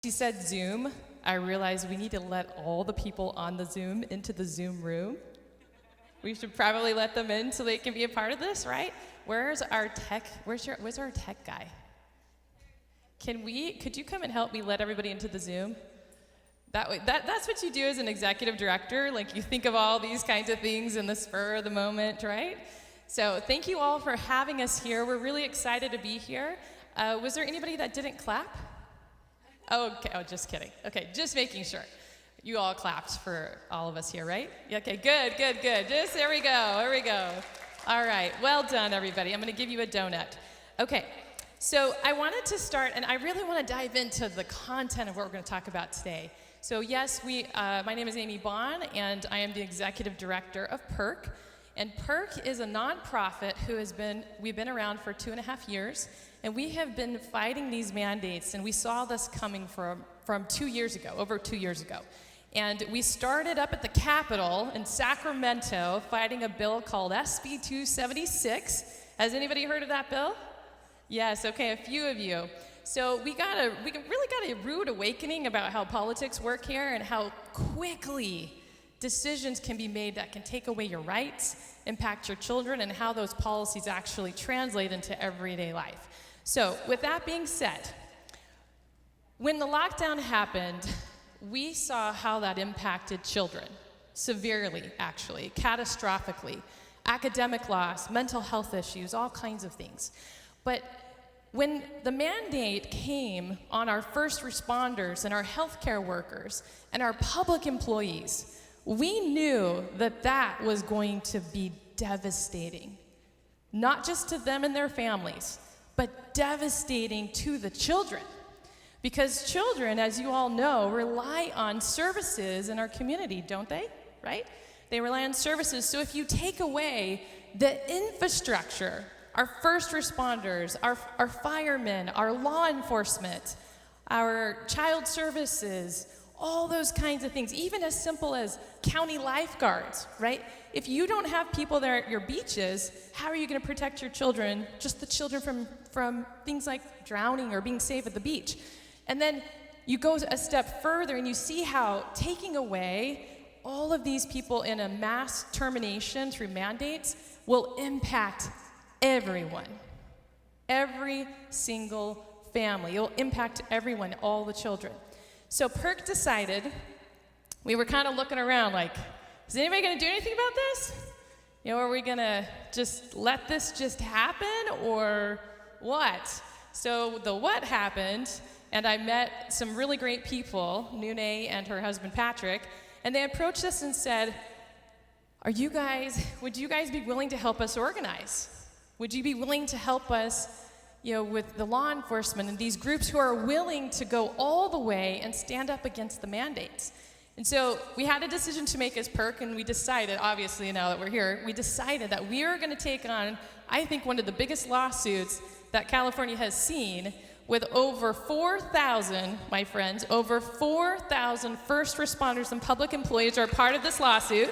She said Zoom. I realized we need to let all the people on the Zoom into the Zoom room. We should probably let them in so they can be a part of this, right? Where's our tech guy? Could you come and help me let everybody into the Zoom? That's what you do as an executive director. Like, you think of all these kinds of things in the spur of the moment, right? So thank you all for having us here. We're really excited to be here. Was there anybody that didn't clap? Oh, okay. Oh, just kidding. Okay, just making sure. You all clapped for all of us here, right? Okay, good. There we go. All right, well done, everybody. I'm going to give you a donut. Okay, so I wanted to start, and I really want to dive into the content of what we're going to talk about today. So yes, my name is Amy Bond, and I am the executive director of Perk. And Perk is a nonprofit we've been around for 2.5 years, and we have been fighting these mandates, and we saw this coming from over 2 years ago. And we started up at the Capitol in Sacramento fighting a bill called SB 276. Has anybody heard of that bill? Yes, okay, a few of you. So we really got a rude awakening about how politics work here and how quickly decisions can be made that can take away your rights, impact your children, and how those policies actually translate into everyday life. So with that being said, when the lockdown happened, we saw how that impacted children, severely, actually, catastrophically, academic loss, mental health issues, all kinds of things. But when the mandate came on our first responders and our healthcare workers and our public employees, we knew that was going to be devastating, not just to them and their families, but devastating to the children. Because children, as you all know, rely on services in our community, don't they? Right? They rely on services. So if you take away the infrastructure, our first responders, our firemen, our law enforcement, our child services, all those kinds of things, even as simple as county lifeguards, right? If you don't have people there at your beaches, how are you going to protect your children, just the children from things like drowning or being safe at the beach? And then you go a step further and you see how taking away all of these people in a mass termination through mandates will impact everyone, every single family. It will impact everyone, all the children. So Perk decided, we were kind of looking around like, is anybody going to do anything about this? You know, are we going to just let this just happen or what? So the what happened, and I met some really great people, Nune and her husband Patrick, and they approached us and said, would you guys be willing to help us organize? Would you be willing to help us, with the law enforcement and these groups who are willing to go all the way and stand up against the mandates? And so we had a decision to make as Perk, and we decided, obviously now that we're here, we decided that we are going to take on, I think, one of the biggest lawsuits that California has seen, with over 4,000, my friends, over 4,000 first responders and public employees are part of this lawsuit.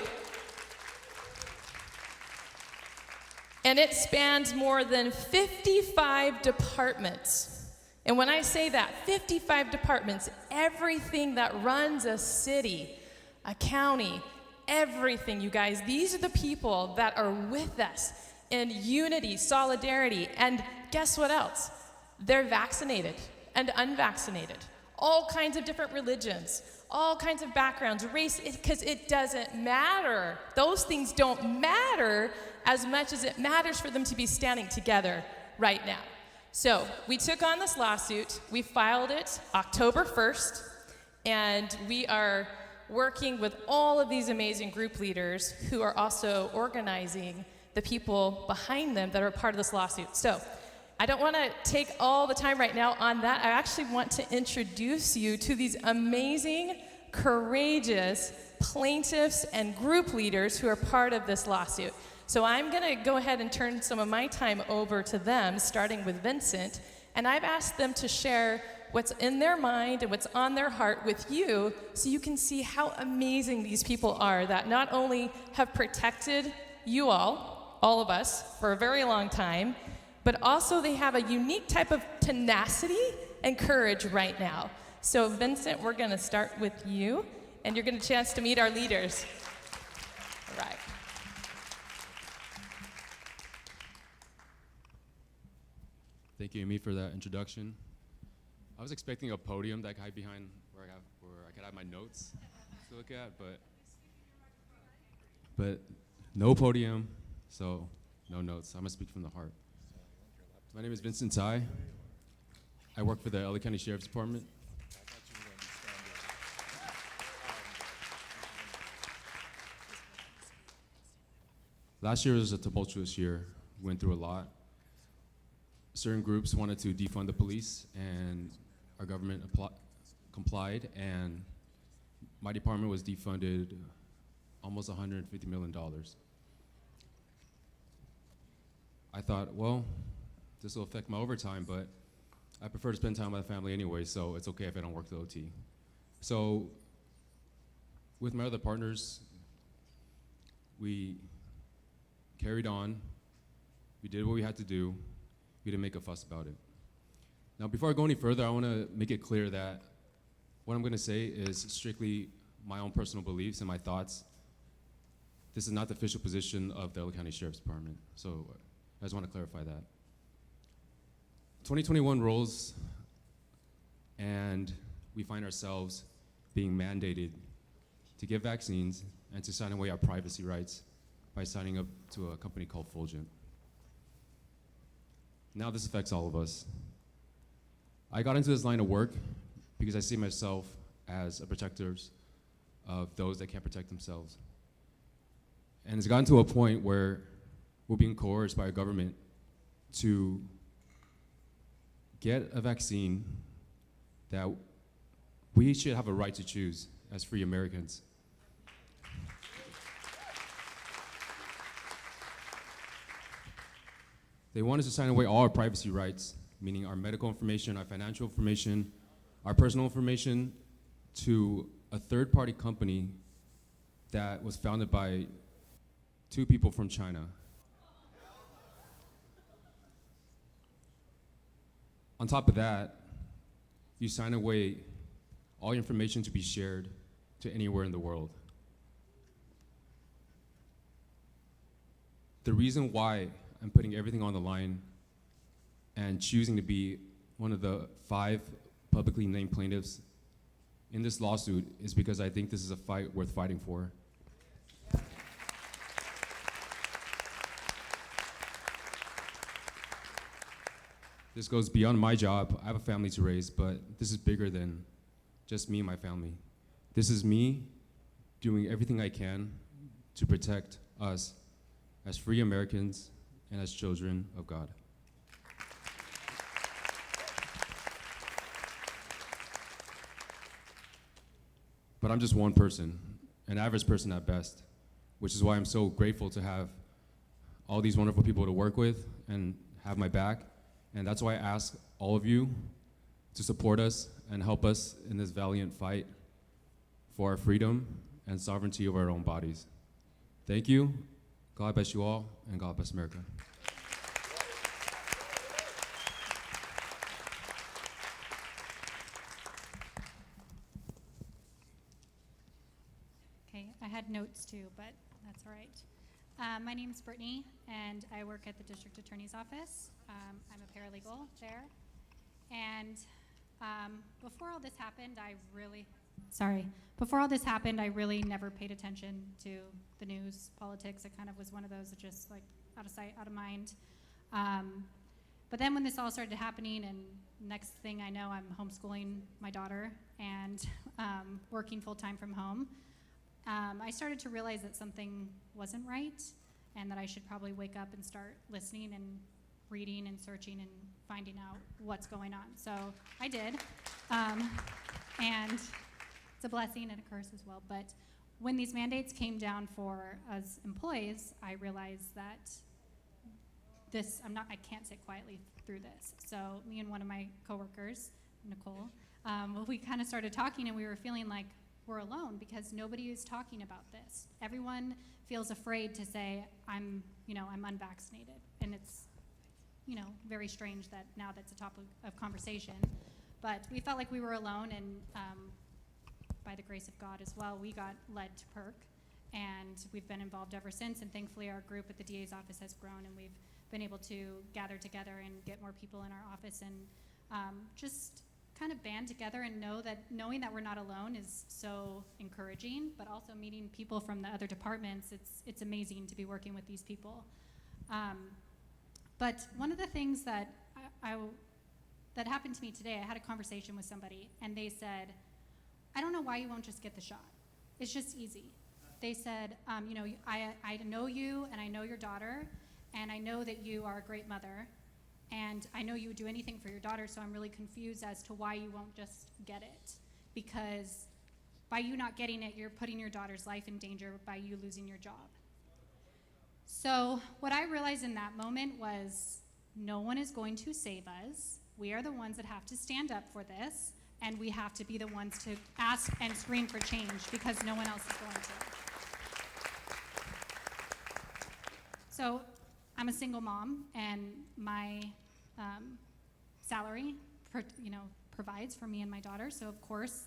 And it spans more than 55 departments. And when I say that, 55 departments, everything that runs a city, a county, everything, you guys, these are the people that are with us in unity, solidarity, and guess what else? They're vaccinated and unvaccinated, all kinds of different religions, all kinds of backgrounds, race, because it doesn't matter. Those things don't matter as much as it matters for them to be standing together right now. So we took on this lawsuit. We filed it October 1st, and we are working with all of these amazing group leaders who are also organizing the people behind them that are part of this lawsuit. So I don't want to take all the time right now on that. I actually want to introduce you to these amazing, courageous plaintiffs and group leaders who are part of this lawsuit. So I'm going to go ahead and turn some of my time over to them, starting with Vincent, and I've asked them to share what's in their mind and what's on their heart with you so you can see how amazing these people are that not only have protected you all of us, for a very long time, but also they have a unique type of tenacity and courage right now. So Vincent, we're going to start with you, and you're going to chance to meet our leaders. All right. Thank you, Amy, for that introduction. I was expecting a podium that guy behind where I could have my notes to look at, but no podium, so no notes. I'm gonna speak from the heart. My name is Vincent Tai. I work for the LA County Sheriff's Department. Last year was a tumultuous year. We went through a lot. Certain groups wanted to defund the police, and our government complied, and my department was defunded almost $150 million. I thought, well, this will affect my overtime, but I prefer to spend time with my family anyway, so it's okay if I don't work the OT. So with my other partners, we carried on. We did what we had to do. We didn't make a fuss about it. Now, before I go any further, I want to make it clear that what I'm going to say is strictly my own personal beliefs and my thoughts. This is not the official position of the LA County Sheriff's Department, so I just want to clarify that. 2021 rolls, and we find ourselves being mandated to get vaccines and to sign away our privacy rights by signing up to a company called Fulgent. Now this affects all of us. I got into this line of work because I see myself as a protector of those that can't protect themselves. And it's gotten to a point where we're being coerced by our government to get a vaccine that we should have a right to choose as free Americans. They want us to sign away all our privacy rights, meaning our medical information, our financial information, our personal information, to a third-party company that was founded by two people from China. On top of that, you sign away all your information to be shared to anywhere in the world. The reason why I'm putting everything on the line and choosing to be one of the 5 publicly named plaintiffs in this lawsuit is because I think this is a fight worth fighting for. This goes beyond my job. I have a family to raise, but this is bigger than just me and my family. This is me doing everything I can to protect us as free Americans and as children of God. But I'm just one person, an average person at best, which is why I'm so grateful to have all these wonderful people to work with and have my back. And that's why I ask all of you to support us and help us in this valiant fight for our freedom and sovereignty over our own bodies. Thank you. God bless you all, and God bless America. Okay, I had notes too, but that's all right. My name's Brittany, and I work at the District Attorney's Office. I'm a paralegal there. And before all this happened, I really never paid attention to the news, politics. It kind of was one of those that just like out of sight, out of mind. But then when this all started happening, and next thing I know, I'm homeschooling my daughter and working full-time from home, I started to realize that something wasn't right and that I should probably wake up and start listening and reading and searching and finding out what's going on. So I did. And it's a blessing and a curse as well. But when these mandates came down for us employees, I realized that I can't sit quietly through this. So me and one of my coworkers, Nicole, we kind of started talking, and we were feeling like we're alone because nobody is talking about this. Everyone feels afraid to say, I'm unvaccinated. And it's, very strange that now that's a topic of conversation. But we felt like we were alone, and by the grace of God as well, we got led to Perk, and we've been involved ever since, and thankfully our group at the DA's office has grown, and we've been able to gather together and get more people in our office, and just kind of band together and knowing that we're not alone is so encouraging, but also meeting people from the other departments, it's amazing to be working with these people. But one of the things that that happened to me today, I had a conversation with somebody, and they said, I don't know why you won't just get the shot. It's just easy. They said, I know you, and I know your daughter, and I know that you are a great mother, and I know you would do anything for your daughter, so I'm really confused as to why you won't just get it. Because by you not getting it, you're putting your daughter's life in danger by you losing your job. So what I realized in that moment was, no one is going to save us. We are the ones that have to stand up for this, and we have to be the ones to ask and scream for change, because no one else is going to. So I'm a single mom, and my salary provides for me and my daughter. So of course,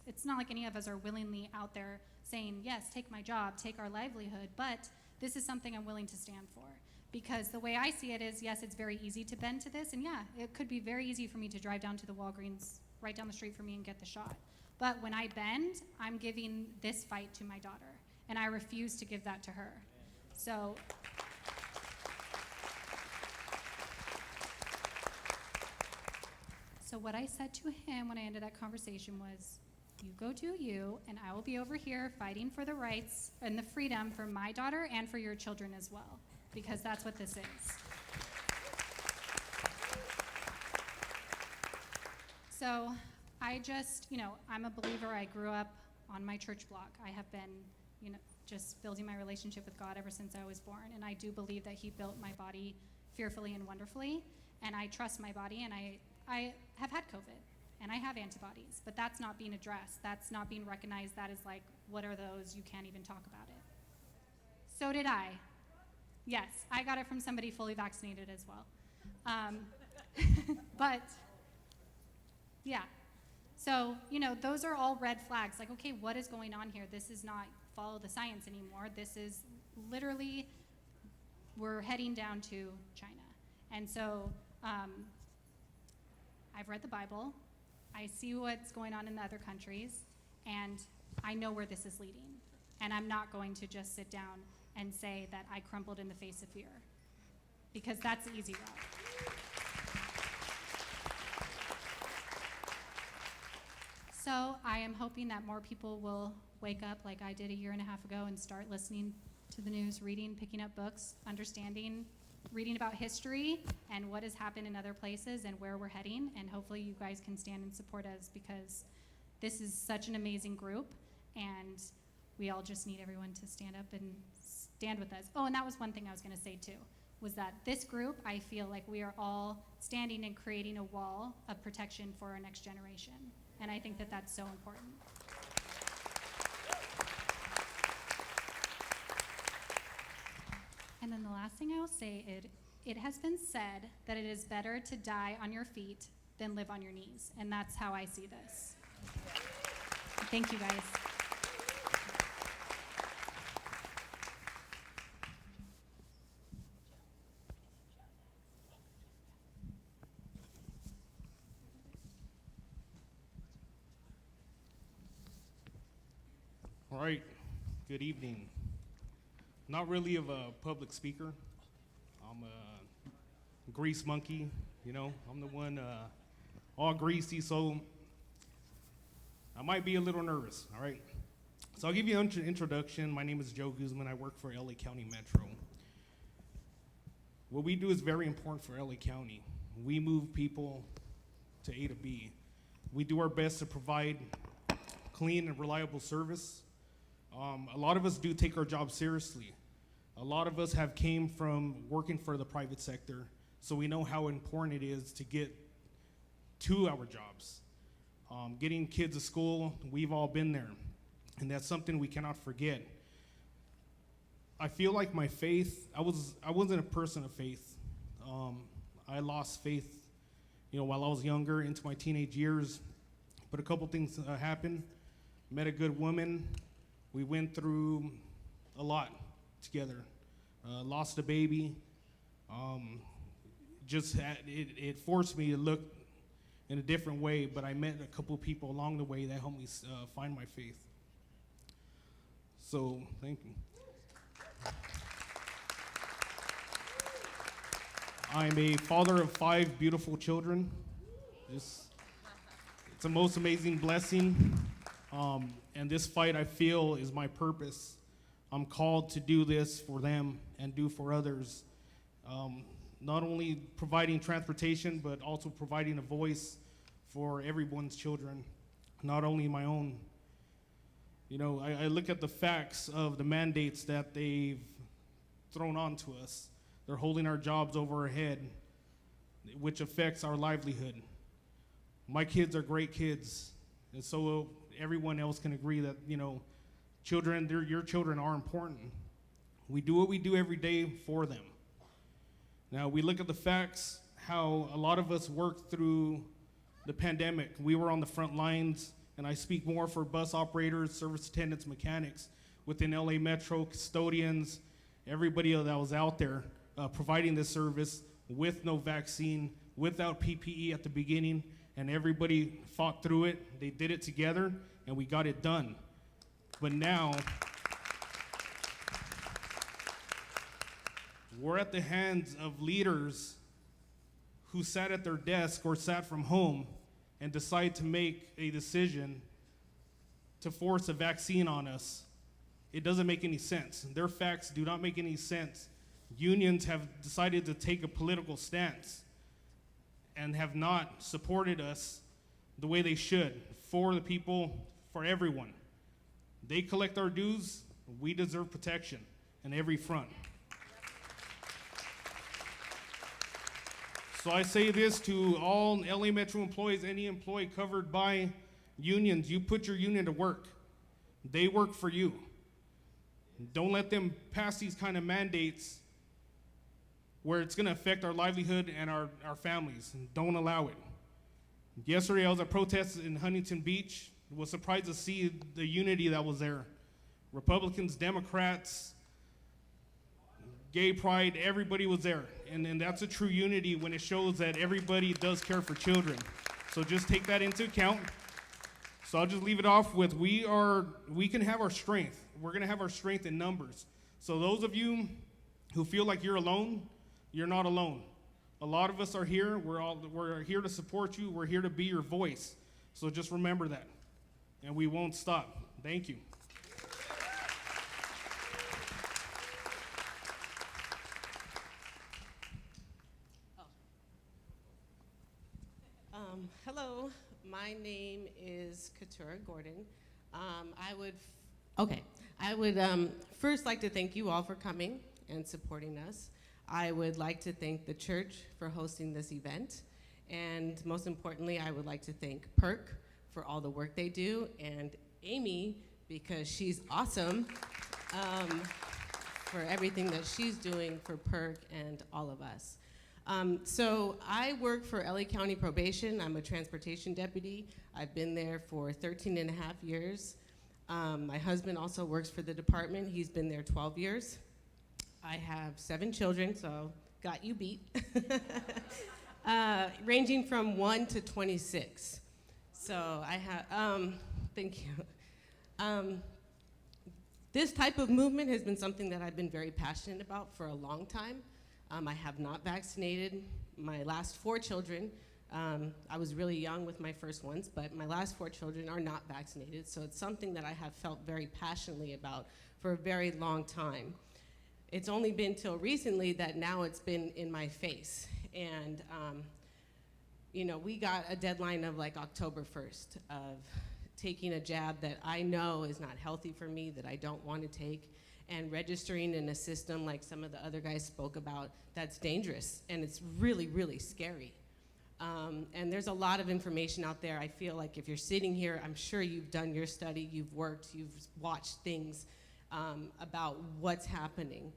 it's not like any of us are willingly out there saying, yes, take my job, take our livelihood, but this is something I'm willing to stand for. Because the way I see it is, yes, it's very easy to bend to this, and yeah, it could be very easy for me to drive down to the Walgreens right down the street from me and get the shot. But when I bend, I'm giving this fight to my daughter, and I refuse to give that to her. So what I said to him when I ended that conversation was, you go do you, and I will be over here fighting for the rights and the freedom for my daughter and for your children as well, because that's what this is. So I just, I'm a believer. I grew up on my church block. I have been, just building my relationship with God ever since I was born, and I do believe that he built my body fearfully and wonderfully, and I trust my body, and I have had COVID, and I have antibodies, but that's not being addressed. That's not being recognized. That is like, what are those? You can't even talk about it. So did I. Yes, I got it from somebody fully vaccinated as well. But, yeah. So, those are all red flags. Like, okay, what is going on here? This is not follow the science anymore. This is literally, we're heading down to China. And so, I've read the Bible, I see what's going on in the other countries, and I know where this is leading. And I'm not going to just sit down and say that I crumbled in the face of fear, because that's the easy route. So I am hoping that more people will wake up like I did a year and a half ago and start listening to the news, reading, picking up books, understanding, reading about history and what has happened in other places and where we're heading, and hopefully you guys can stand and support us, because this is such an amazing group, and we all just need everyone to stand up and stand with us. Oh, and that was one thing I was going to say too, was that this group, I feel like we are all standing and creating a wall of protection for our next generation, and I think that that's so important. And then the last thing I will say, it has been said that it is better to die on your feet than live on your knees. And that's how I see this. Thank you, guys. All right, good evening. Not really of a public speaker. I'm a grease monkey, I'm the one all greasy, so I might be a little nervous, all right? So I'll give you an introduction. My name is Joe Guzman. I work for LA County Metro. What we do is very important for LA County. We move people to A to B. We do our best to provide clean and reliable service. A lot of us do take our job seriously. A lot of us have came from working for the private sector, so we know how important it is to get to our jobs. Getting kids to school, we've all been there, and that's something we cannot forget. I feel like my faith, I wasn't a person of faith. I lost faith while I was younger, into my teenage years. But a couple things happened. Met a good woman. We went through a lot together. Lost a baby. It forced me to look in a different way, but I met a couple people along the way that helped me find my faith. So, thank you. I'm a father of 5 beautiful children. It's the most amazing blessing. And this fight, I feel, is my purpose. I'm called to do this for them and do for others. Not only providing transportation, but also providing a voice for everyone's children, not only my own. I look at the facts of the mandates that they've thrown onto us. They're holding our jobs over our head, which affects our livelihood. My kids are great kids, and so everyone else can agree that, children, your children are important. We do what we do every day for them. Now, we look at the facts, how a lot of us worked through the pandemic. We were on the front lines, and I speak more for bus operators, service attendants, mechanics within LA Metro, custodians, everybody that was out there providing this service with no vaccine, without PPE at the beginning, and everybody fought through it. They did it together, and we got it done. But now, we're at the hands of leaders who sat at their desk or sat from home and decide to make a decision to force a vaccine on us. It doesn't make any sense. Their facts do not make any sense. Unions have decided to take a political stance and have not supported us the way they should, for the people, for everyone. They collect our dues. We deserve protection on every front. So I say this to all LA Metro employees, any employee covered by unions: you put your union to work. They work for you. Don't let them pass these kind of mandates where it's going to affect our livelihood and our families. Don't allow it. Yesterday I was at protests in Huntington Beach. Was surprised to see the unity that was there. Republicans, Democrats, gay pride, everybody was there. And that's a true unity when it shows that everybody does care for children. So just take that into account. So I'll just leave it off with we can have our strength. We're going to have our strength in numbers. So those of you who feel like you're alone, you're not alone. A lot of us are here. We're here to support you. We're here to be your voice. So just remember that. And we won't stop. Thank you. Hello, my name is Katura Gordon. I would first like to thank you all for coming and supporting us. I would like to thank the church for hosting this event. And most importantly, I would like to thank Perk for all the work they do, and Amy, because she's awesome, for everything that she's doing for Perk and all of us. So I work for LA County Probation. I'm a transportation deputy. I've been there for 13 and a half years. My husband also works for the department. He's been there 12 years. I have 7 children, so got you beat. Ranging from 1 to 26. So I have, thank you. This type of movement has been something that I've been very passionate about for a long time. I have not vaccinated my last 4 children. I was really young with my first ones, but my last 4 children are not vaccinated, so it's something that I have felt very passionately about for a very long time. It's only been till recently that now it's been in my face. And we got a deadline of like October 1st of taking a jab that I know is not healthy for me, that I don't want to take, and registering in a system like some of the other guys spoke about that's dangerous, and it's really, really scary. And there's a lot of information out there. I feel like if you're sitting here, I'm sure you've done your study, you've worked, you've watched things about what's happening.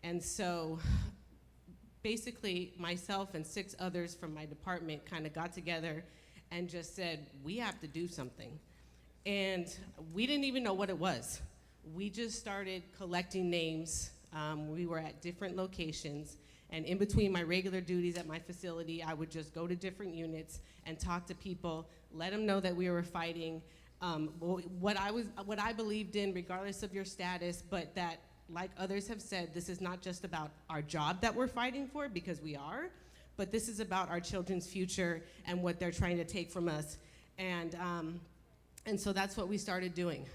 And so basically myself and 6 others from my department kind of got together and just said, we have to do something. And we didn't even know what it was. We just started collecting names. We were at different locations, and in between my regular duties at my facility, I would just go to different units and talk to people, let them know that we were fighting, what I believed in, regardless of your status, but that, like others have said, this is not just about our job that we're fighting for, because we are, but this is about our children's future and what they're trying to take from us. And so that's what we started doing.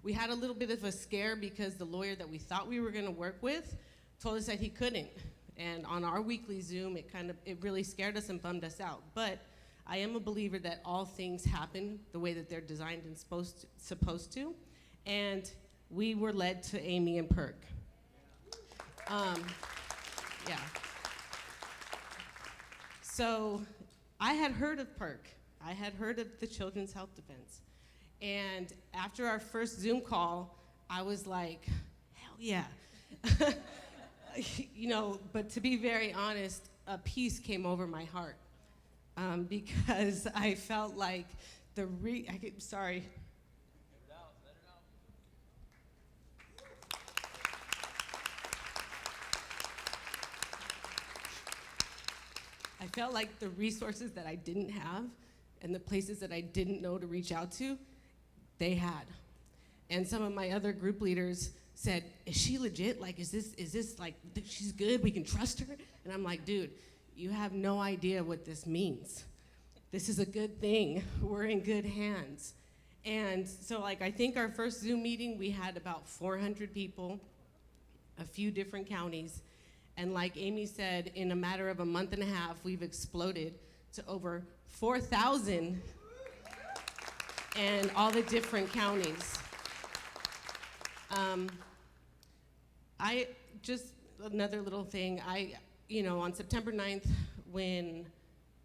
We had a little bit of a scare because the lawyer that we thought we were gonna work with told us that he couldn't. And on our weekly Zoom, it really scared us and bummed us out. But I am a believer that all things happen the way that they're designed and supposed to. And we were led to Amy and Perk. Yeah. So I had heard of Perk. I had heard of the Children's Health Defense. And after our first Zoom call, I was like, hell yeah. You know, but to be very honest, a peace came over my heart because I felt like sorry. I felt like the resources that I didn't have and the places that I didn't know to reach out to, they had. And some of my other group leaders said, is she legit? Like, is this like, she's good, we can trust her? And I'm like, dude, you have no idea what this means. This is a good thing. We're in good hands. And so, like, I think our first Zoom meeting, we had about 400 people, a few different counties. And like Amy said, in a matter of a month and a half, we've exploded to over 4,000 in all the different counties. Another little thing, on September 9th, when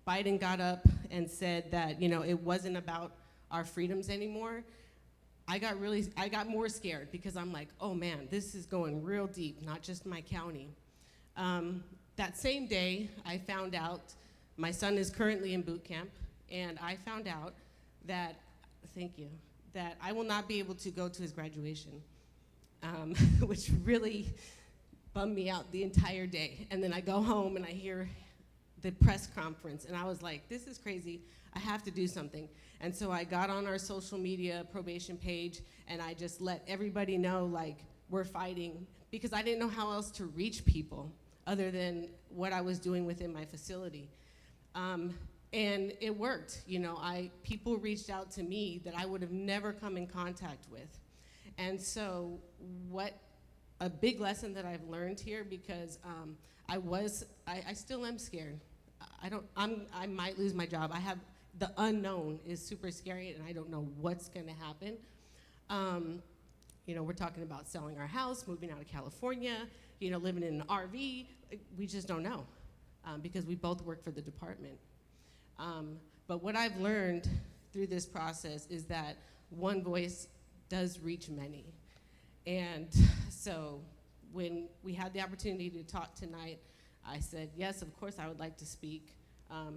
Biden got up and said that, it wasn't about our freedoms anymore, I got more scared because I'm like, oh man, this is going real deep, not just my county. That same day, I found out my son is currently in boot camp, and I found out that, that I will not be able to go to his graduation, which really bummed me out the entire day. And then I go home and I hear the press conference, and I was like, this is crazy, I have to do something. And so I got on our social media probation page, and I just let everybody know, like, we're fighting, because I didn't know how else to reach people other than what I was doing within my facility. And it worked. People reached out to me that I would have never come in contact with. And so a big lesson that I've learned here, because I still am scared. I might lose my job. The unknown is super scary, and I don't know what's gonna happen. We're talking about selling our house, moving out of California, living in an RV. We just don't know, because we both work for the department. But what I've learned through this process is that one voice does reach many. And so when we had the opportunity to talk tonight, I said, yes, of course I would like to speak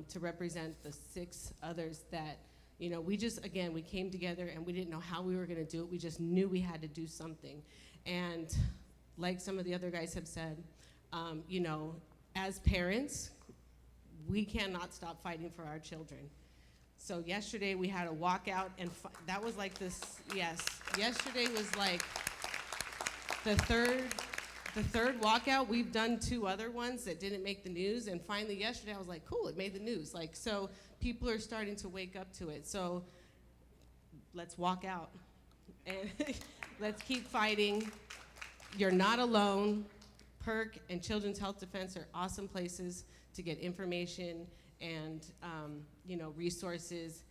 to represent the 6 others that, we came together and we didn't know how we were gonna do it. We just knew we had to do something. And like some of the other guys have said, as parents, we cannot stop fighting for our children. So yesterday we had a walkout, and that was like this, yes. Yesterday was like the third walkout. We've done 2 other ones that didn't make the news, and finally yesterday I was like, cool, it made the news. Like, so people are starting to wake up to it. So let's walk out and let's keep fighting. You're not alone. Perk and Children's Health Defense are awesome places to get information and resources.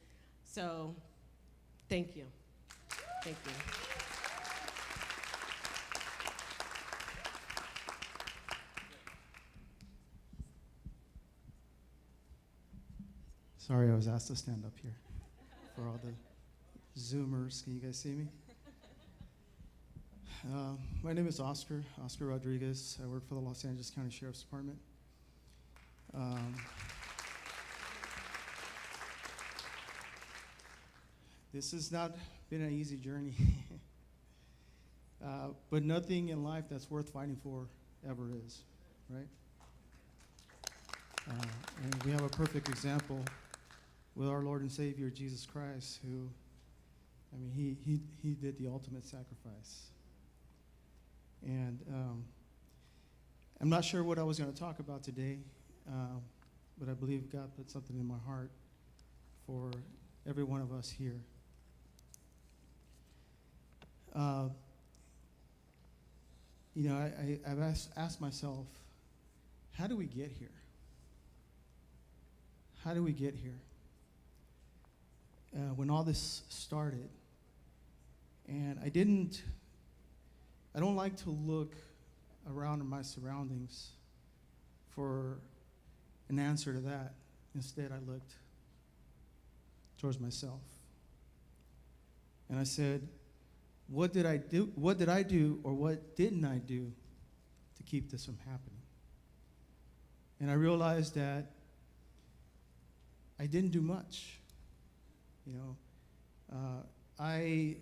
So thank you. Thank you. Sorry, I was asked to stand up here for all the Zoomers. Can you guys see me? My name is Oscar Rodriguez. I work for the Los Angeles County Sheriff's Department. This has not been an easy journey, but nothing in life that's worth fighting for ever is, right? And we have a perfect example with our Lord and Savior, Jesus Christ, who, I mean, he did the ultimate sacrifice. And I'm not sure what I was going to talk about today, but I believe God put something in my heart for every one of us here. You know, I've asked myself, how do we get here? How do we get here? When all this started, and I don't like to look around in my surroundings for an answer to that. Instead, I looked towards myself. And I said, what did I do? What did I do, or what didn't I do to keep this from happening? And I realized that I didn't do much. You know, I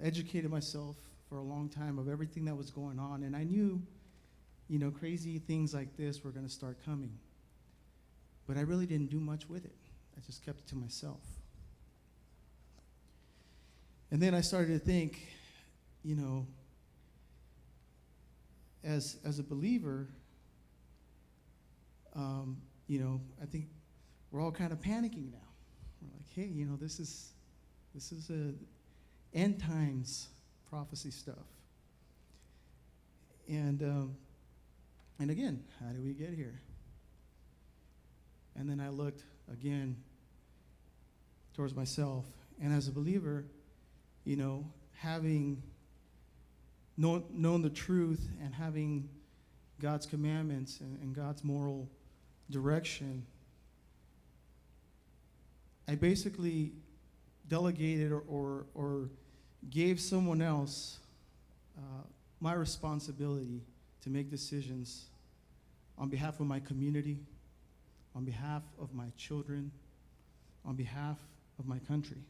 educated myself for a long time of everything that was going on, and I knew, you know, crazy things like this were going to start coming. But I really didn't do much with it. I just kept it to myself. And then I started to think, you know, as a believer, you know, I think we're all kind of panicking now. We're like, hey, you know, this is a end times prophecy stuff. And again, how do we get here? And then I looked again towards myself, and as a believer, you know, having known the truth and having God's commandments and God's moral direction, I basically delegated or gave someone else my responsibility to make decisions on behalf of my community, on behalf of my children, on behalf of my country.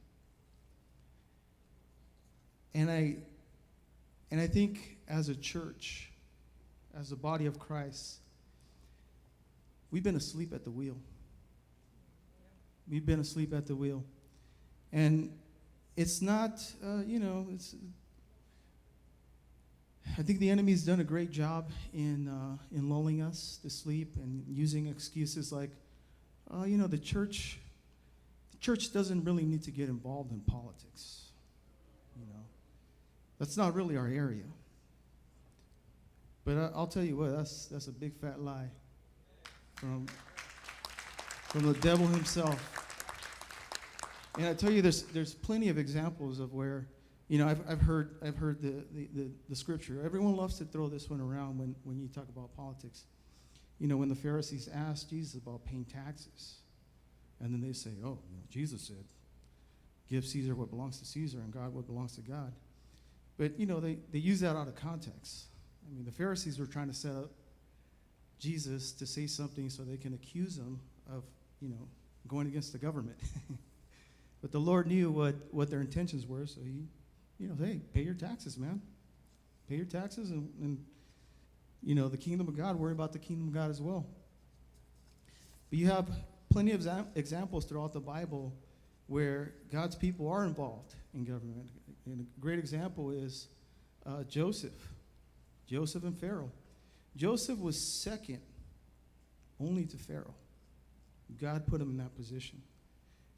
And I think as a church, as a body of Christ, we've been asleep at the wheel. We've been asleep at the wheel. And it's not, you know, I think the enemy's done a great job in lulling us to sleep and using excuses like, you know, the church doesn't really need to get involved in politics. You know, that's not really our area. But I'll tell you what, that's a big fat lie from the devil himself. And I tell you, there's plenty of examples of where, you know, I've heard the scripture. Everyone loves to throw this one around when you talk about politics. You know, when the Pharisees asked Jesus about paying taxes, and then they say, oh, you know, Jesus said, give Caesar what belongs to Caesar and God what belongs to God. But, you know, they use that out of context. I mean, the Pharisees were trying to set up Jesus to say something so they can accuse him of, you know, going against the government. But the Lord knew what their intentions were, so he, you know, hey, pay your taxes, man. Pay your taxes, and you know, the kingdom of God, worry about the kingdom of God as well. But you have plenty of examples throughout the Bible where God's people are involved in government. And a great example is Joseph and Pharaoh. Joseph was second only to Pharaoh. God put him in that position.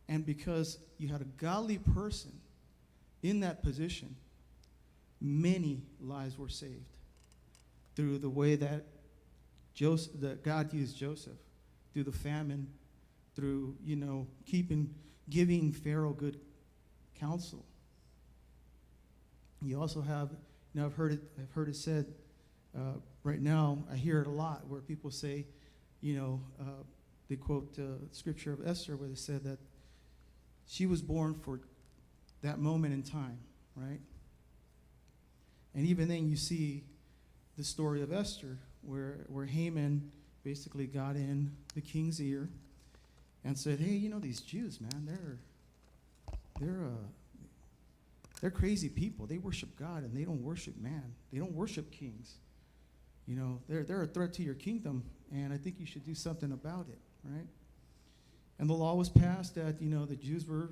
And because you had a godly person in that position, many lives were saved through the way that God used Joseph, through the famine, through, you know, giving Pharaoh good counsel. You also have, you know, I've heard it said right now, I hear it a lot where people say, you know, they quote scripture of Esther where they said that she was born for that moment in time, right? And even then you see the story of Esther, where Haman basically got in the king's ear and said, hey, you know, these Jews, man, they're crazy people. They worship God and they don't worship man. They don't worship kings. You know, they're a threat to your kingdom, and I think you should do something about it, right? And the law was passed that, you know, the Jews were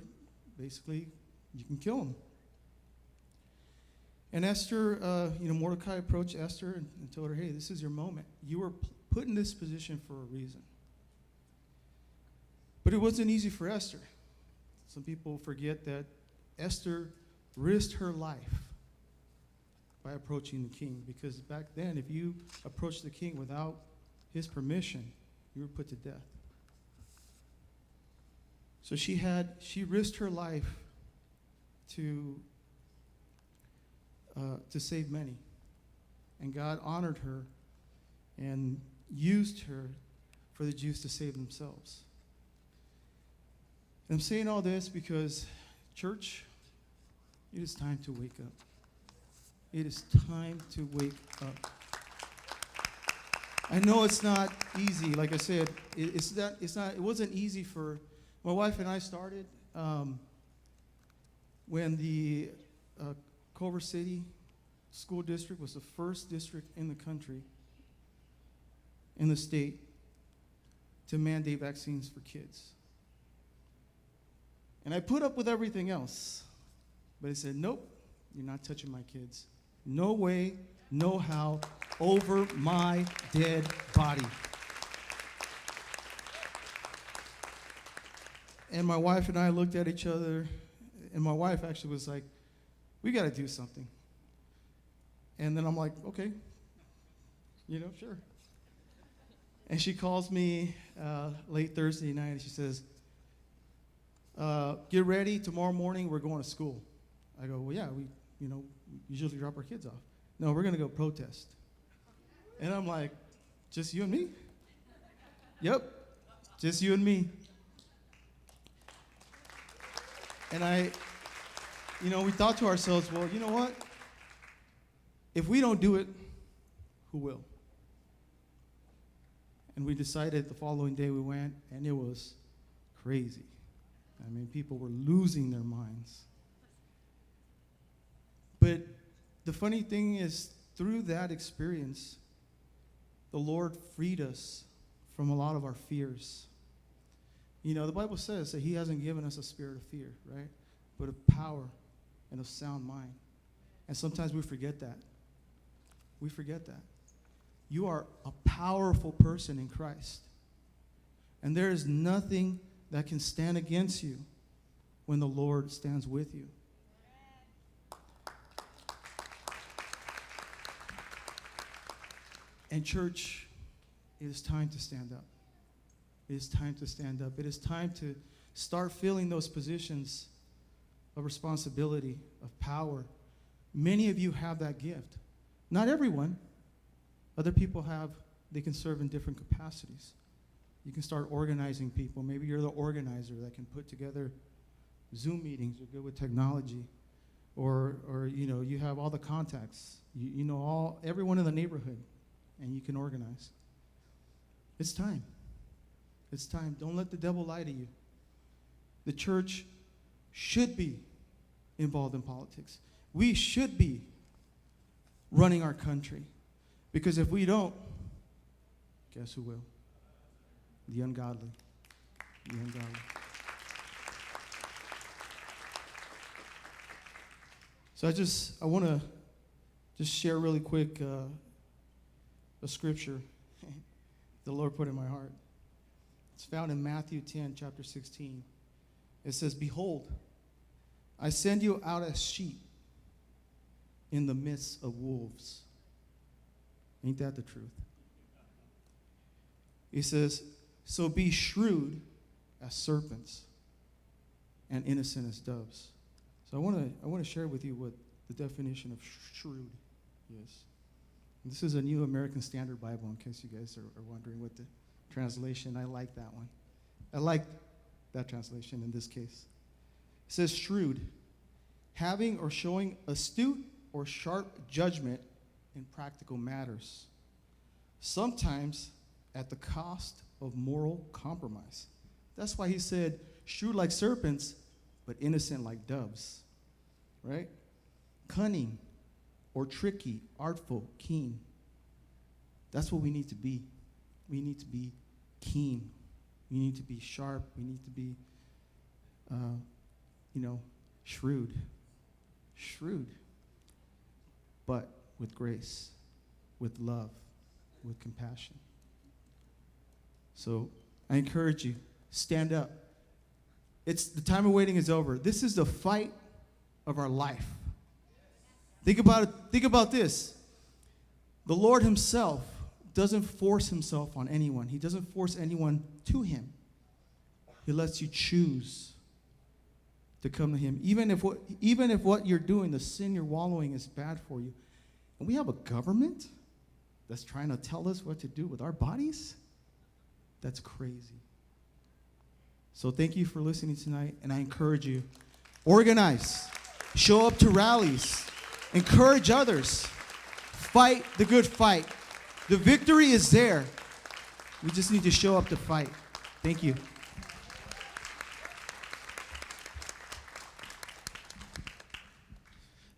basically, you can kill them. And Esther, Mordecai approached Esther and told her, hey, this is your moment. You were put in this position for a reason. But it wasn't easy for Esther. Some people forget that Esther risked her life by approaching the king, because back then, if you approached the king without his permission, you were put to death. So she risked her life to save many. And God honored her and used her for the Jews to save themselves. And I'm saying all this because, church, it is time to wake up. It is time to wake up. I know it's not easy. Like I said, it wasn't easy for my wife and I started when the Culver City School District was the first district in the country, in the state, to mandate vaccines for kids. And I put up with everything else, but I said, nope, you're not touching my kids. No way, no how, over my dead body. And my wife and I looked at each other, and my wife actually was like, we got to do something. And then I'm like, okay, sure. And she calls me late Thursday night, and she says, get ready, tomorrow morning we're going to school. I go, well, yeah, we usually drop our kids off. No, we're going to go protest. And I'm like, just you and me? Yep, just you and me. And we thought to ourselves, well, you know what? If we don't do it, who will? And we decided the following day we went, and it was crazy. I mean, people were losing their minds. But the funny thing is, through that experience, the Lord freed us from a lot of our fears. The Bible says that he hasn't given us a spirit of fear, right? But of power and of sound mind. And sometimes we forget that. We forget that. You are a powerful person in Christ. And there is nothing that can stand against you when the Lord stands with you. And church, it is time to stand up. It is time to stand up. It is time to start filling those positions of responsibility, of power. Many of you have that gift. Not everyone. Other people they can serve in different capacities. You can start organizing people. Maybe you're the organizer that can put together Zoom meetings. You're good with technology. Or you have all the contacts. You know everyone in the neighborhood, and you can organize. It's time. It's time. Don't let the devil lie to you. The church should be involved in politics. We should be running our country. Because if we don't, guess who will? The ungodly. The ungodly. So I want to just share really quick a scripture the Lord put in my heart. It's found in Matthew 10, chapter 16. It says, behold, I send you out as sheep in the midst of wolves. Ain't that the truth? He says, so be shrewd as serpents and innocent as doves. So I want to share with you what the definition of shrewd is. And this is a New American Standard Bible, in case you guys are wondering what the translation. I like that one. I like that translation in this case. It says shrewd, having or showing astute or sharp judgment in practical matters, sometimes at the cost of moral compromise. That's why he said, shrewd like serpents, but innocent like doves, right? Cunning or tricky, artful, keen. That's what we need to be. We need to be keen. We need to be sharp. We need to be, shrewd. Shrewd, but with grace, with love, with compassion. So I encourage you, stand up. The time of waiting is over. This is the fight of our life. Think about it. Think about this. The Lord himself doesn't force himself on anyone. He doesn't force anyone to him. He lets you choose to come to him. Even if what you're doing, the sin you're wallowing, is bad for you. And we have a government that's trying to tell us what to do with our bodies? That's crazy. So thank you for listening tonight, and I encourage you, organize, show up to rallies, encourage others, fight the good fight. The victory is there. We just need to show up to fight. Thank you.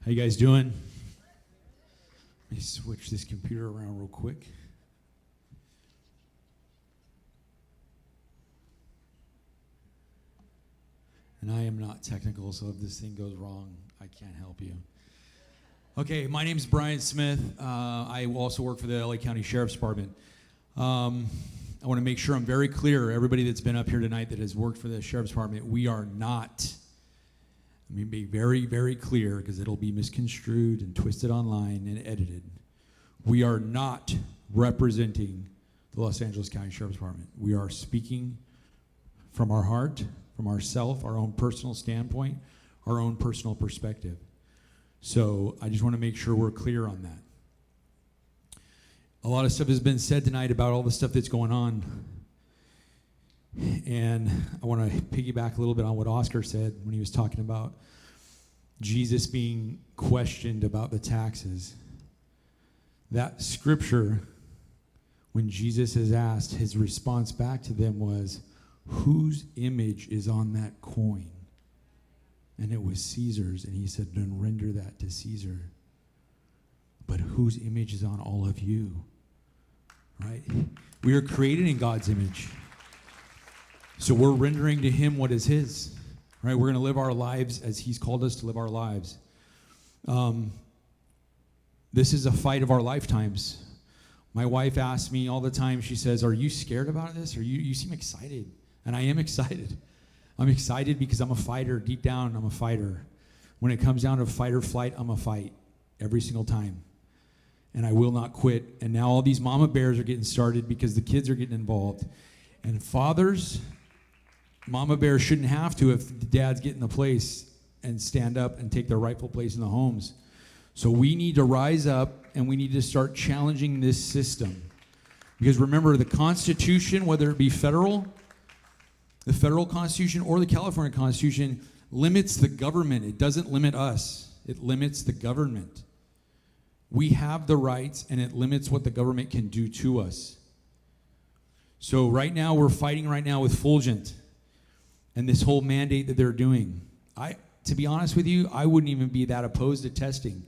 How you guys doing? Let me switch this computer around real quick. And I am not technical, so if this thing goes wrong, I can't help you. Okay, my name is Brian Smith. I also work for the LA County Sheriff's Department. I want to make sure I'm very clear, everybody that's been up here tonight that has worked for the Sheriff's Department, we are not, let me be very, very clear because it'll be misconstrued and twisted online and edited. We are not representing the Los Angeles County Sheriff's Department. We are speaking from our heart, from ourself, our own personal standpoint, our own personal perspective. So I just want to make sure we're clear on that. A lot of stuff has been said tonight about all the stuff that's going on. And I want to piggyback a little bit on what Oscar said when he was talking about Jesus being questioned about the taxes. That scripture, when Jesus is asked, his response back to them was, whose image is on that coin? And it was Caesar's, and he said, then render that to Caesar. But whose image is on all of you? Right? We are created in God's image. So we're rendering to him what is his. Right? We're going to live our lives as he's called us to live our lives. This is a fight of our lifetimes. My wife asks me all the time, she says, are you scared about this? Or you seem excited. And I am excited. I'm excited because I'm a fighter. Deep down, I'm a fighter. When it comes down to fight or flight, I'm a fight every single time. And I will not quit. And now all these mama bears are getting started because the kids are getting involved. And fathers, mama bears shouldn't have to if the dads get in the place and stand up and take their rightful place in the homes. So we need to rise up and we need to start challenging this system. Because remember, the Constitution, whether it be the federal Constitution or the California Constitution, limits the government. It doesn't limit us. It limits the government. We have the rights, and it limits what the government can do to us. So right now, we're fighting right now with Fulgent and this whole mandate that they're doing. To be honest with you, I wouldn't even be that opposed to testing.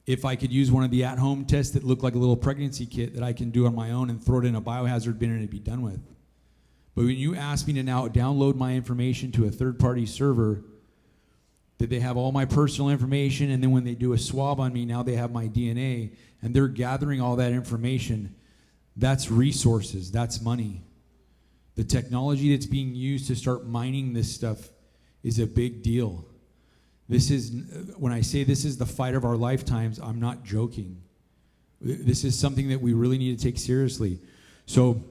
If I could use one of the at-home tests that look like a little pregnancy kit that I can do on my own and throw it in a biohazard bin and it'd be done with. But when you ask me to now download my information to a third-party server, that they have all my personal information, and then when they do a swab on me, now they have my DNA, and they're gathering all that information, that's resources, that's money. The technology that's being used to start mining this stuff is a big deal. When I say this is the fight of our lifetimes, I'm not joking. This is something that we really need to take seriously. So,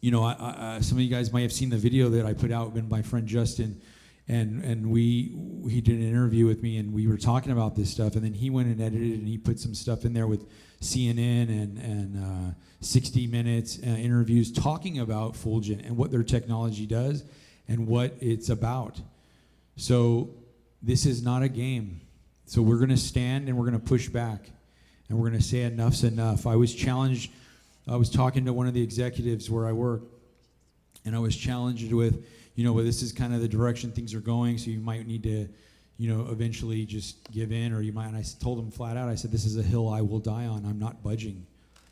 some of you guys might have seen the video that I put out with my friend Justin, and he did an interview with me, and we were talking about this stuff, and then he went and edited, and he put some stuff in there with CNN and 60 Minutes interviews talking about Fulgent and what their technology does and what it's about. So this is not a game. So we're going to stand and we're going to push back. And we're going to say enough's enough. I was challenged. I was talking to one of the executives where I work. And I was challenged with, well, this is kind of the direction things are going. So you might need to, eventually just give in, or you might. And I told him flat out, I said, this is a hill I will die on. I'm not budging.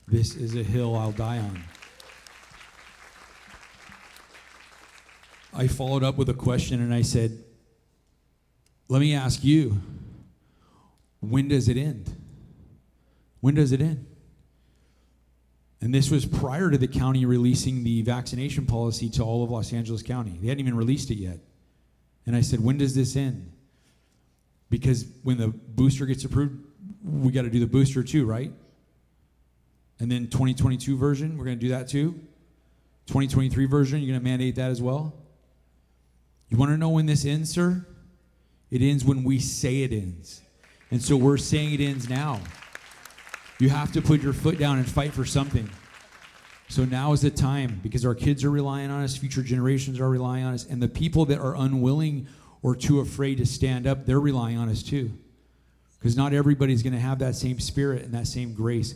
This is a hill I'll die on. I followed up with a question and I said, let me ask you, when does it end? When does it end? And this was prior to the county releasing the vaccination policy to all of Los Angeles County. They hadn't even released it yet. And I said, when does this end? Because when the booster gets approved, we got to do the booster too, right? And then 2022 version, we're going to do that too. 2023 version, you're going to mandate that as well. You want to know when this ends, sir? It ends when we say it ends. And so we're saying it ends now. You have to put your foot down and fight for something. So now is the time, because our kids are relying on us, future generations are relying on us, and the people that are unwilling or too afraid to stand up, they're relying on us too. Because not everybody's going to have that same spirit and that same grace.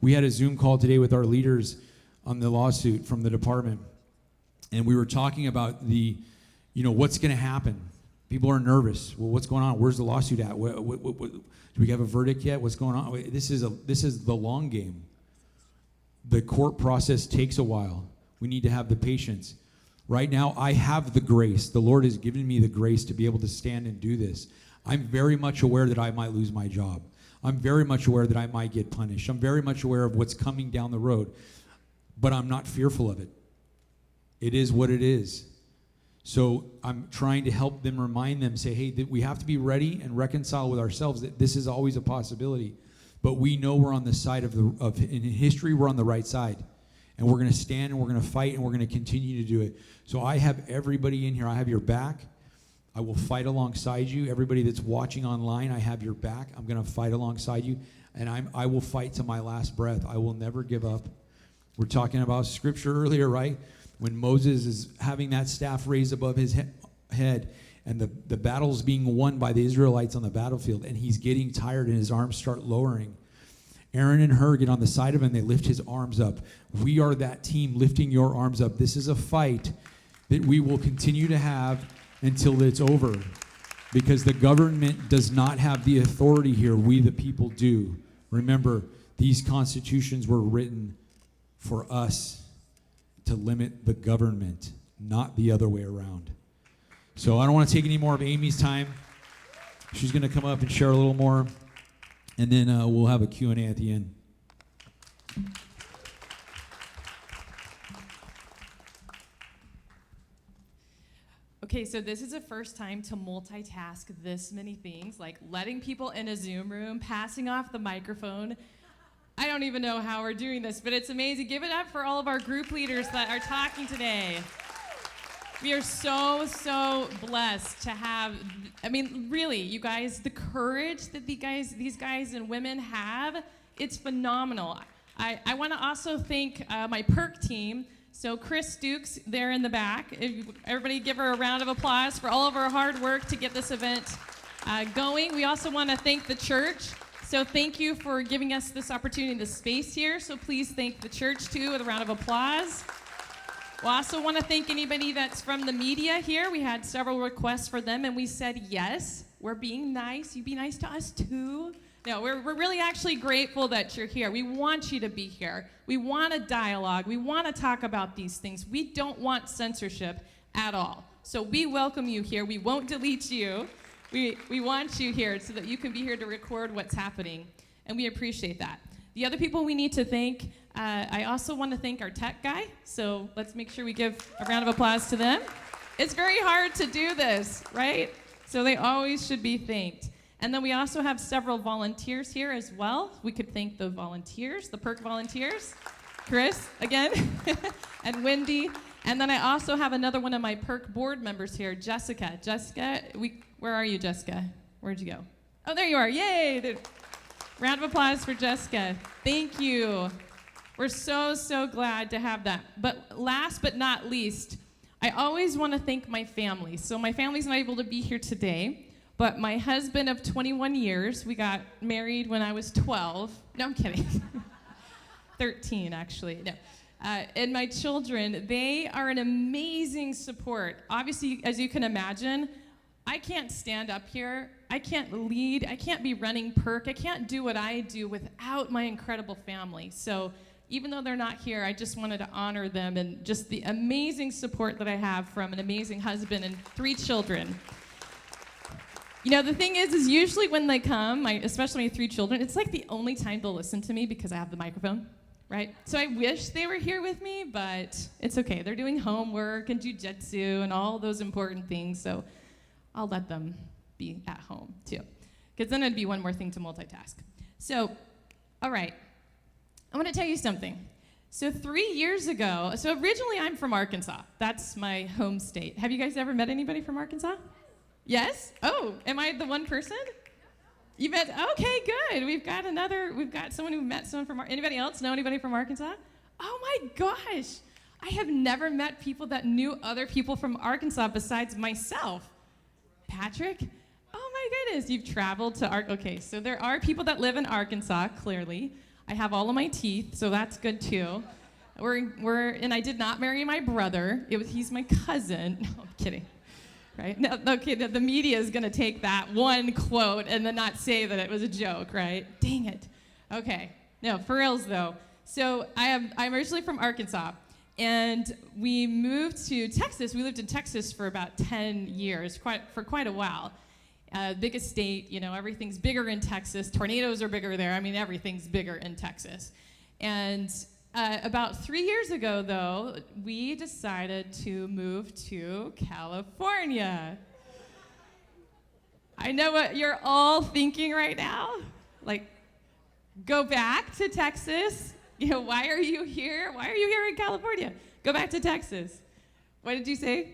We had a Zoom call today with our leaders on the lawsuit from the department, and we were talking about what's going to happen. People are nervous. Well, what's going on? Where's the lawsuit at? Do we have a verdict yet? What's going on? This is the long game. The court process takes a while. We need to have the patience. Right now, I have the grace. The Lord has given me the grace to be able to stand and do this. I'm very much aware that I might lose my job. I'm very much aware that I might get punished. I'm very much aware of what's coming down the road. But I'm not fearful of it. It is what it is. So I'm trying to help them, remind them, say, hey, that we have to be ready and reconcile with ourselves that this is always a possibility. But we know we're on the side in history, we're on the right side. And we're going to stand and we're going to fight and we're going to continue to do it. So I have everybody in here. I have your back. I will fight alongside you. Everybody that's watching online, I have your back. I'm going to fight alongside you. And I will fight to my last breath. I will never give up. We're talking about scripture earlier, right? When Moses is having that staff raised above his head and the battle's being won by the Israelites on the battlefield and he's getting tired and his arms start lowering. Aaron and Hur get on the side of him and they lift his arms up. We are that team lifting your arms up. This is a fight that we will continue to have until it's over, because the government does not have the authority here. We, the people, do. Remember, these constitutions were written for us to limit the government, not the other way around. So I don't want to take any more of Amy's time. She's going to come up and share a little more, and then we'll have a Q&A at the end. Okay, so this is the first time to multitask this many things, like letting people in a Zoom room, passing off the microphone. I don't even know how we're doing this, but it's amazing. Give it up for all of our group leaders that are talking today. We are so, so blessed to have, really, you guys, the courage that these guys and women have, it's phenomenal. I want to also thank my Perk team. So Chris Dukes there in the back. Everybody give her a round of applause for all of her hard work to get this event going. We also want to thank the church. So thank you for giving us this opportunity, this space here. So please thank the church too with a round of applause. We also want to thank anybody that's from the media here. We had several requests for them and we said yes. We're being nice. You be nice to us too. No, we're really actually grateful that you're here. We want you to be here. We want a dialogue. We want to talk about these things. We don't want censorship at all. So we welcome you here. We won't delete you. We want you here so that you can be here to record what's happening, and we appreciate that. The other people we need to thank, I also want to thank our tech guy, so let's make sure we give a round of applause to them. It's very hard to do this, right? So they always should be thanked. And then we also have several volunteers here as well. We could thank the volunteers, the Perk volunteers, Chris, again, and Wendy. And then I also have another one of my Perk board members here, Jessica. Jessica, where are you, Jessica? Where'd you go? Oh, there you are. Yay. Round of applause for Jessica. Thank you. We're so, so glad to have that. But last but not least, I always want to thank my family. So my family's not able to be here today, But my husband of 21 years, we got married when I was 12. No, I'm kidding. 13, actually. No. And my children, they are an amazing support. Obviously, as you can imagine, I can't stand up here. I can't lead. I can't be running Perk. I can't do what I do without my incredible family. So even though they're not here, I just wanted to honor them and just the amazing support that I have from an amazing husband and 3 children. You know, the thing is usually when they come, especially my 3 children, it's like the only time they'll listen to me because I have the microphone, right? So I wish they were here with me, but it's okay. They're doing homework and jujitsu and all those important things, so I'll let them be at home too, because then it'd be one more thing to multitask. So, all right, I want to tell you something. So 3 years ago, so originally I'm from Arkansas. That's my home state. Have you guys ever met anybody from Arkansas? Yes? Oh, am I the one person? You met, okay, good. We've got someone who met someone from, anybody else know anybody from Arkansas? Oh my gosh. I have never met people that knew other people from Arkansas besides myself. Patrick? Oh my goodness, you've traveled to okay, so there are people that live in Arkansas, clearly. I have all of my teeth, so that's good too. And I did not marry my brother. He's my cousin. No, I'm kidding. Right? No, okay, the media is gonna take that one quote and then not say that it was a joke, right? Dang it. Okay, no, for reals though. So I'm originally from Arkansas, and we moved to Texas. We lived in Texas for about 10 years, for quite a while. Biggest state, you know, everything's bigger in Texas. Tornadoes are bigger there. I mean, everything's bigger in Texas. And about 3 years ago, though, we decided to move to California. I know what you're all thinking right now. Like, go back to Texas. You know, why are you here? Why are you here in California? Go back to Texas. What did you say?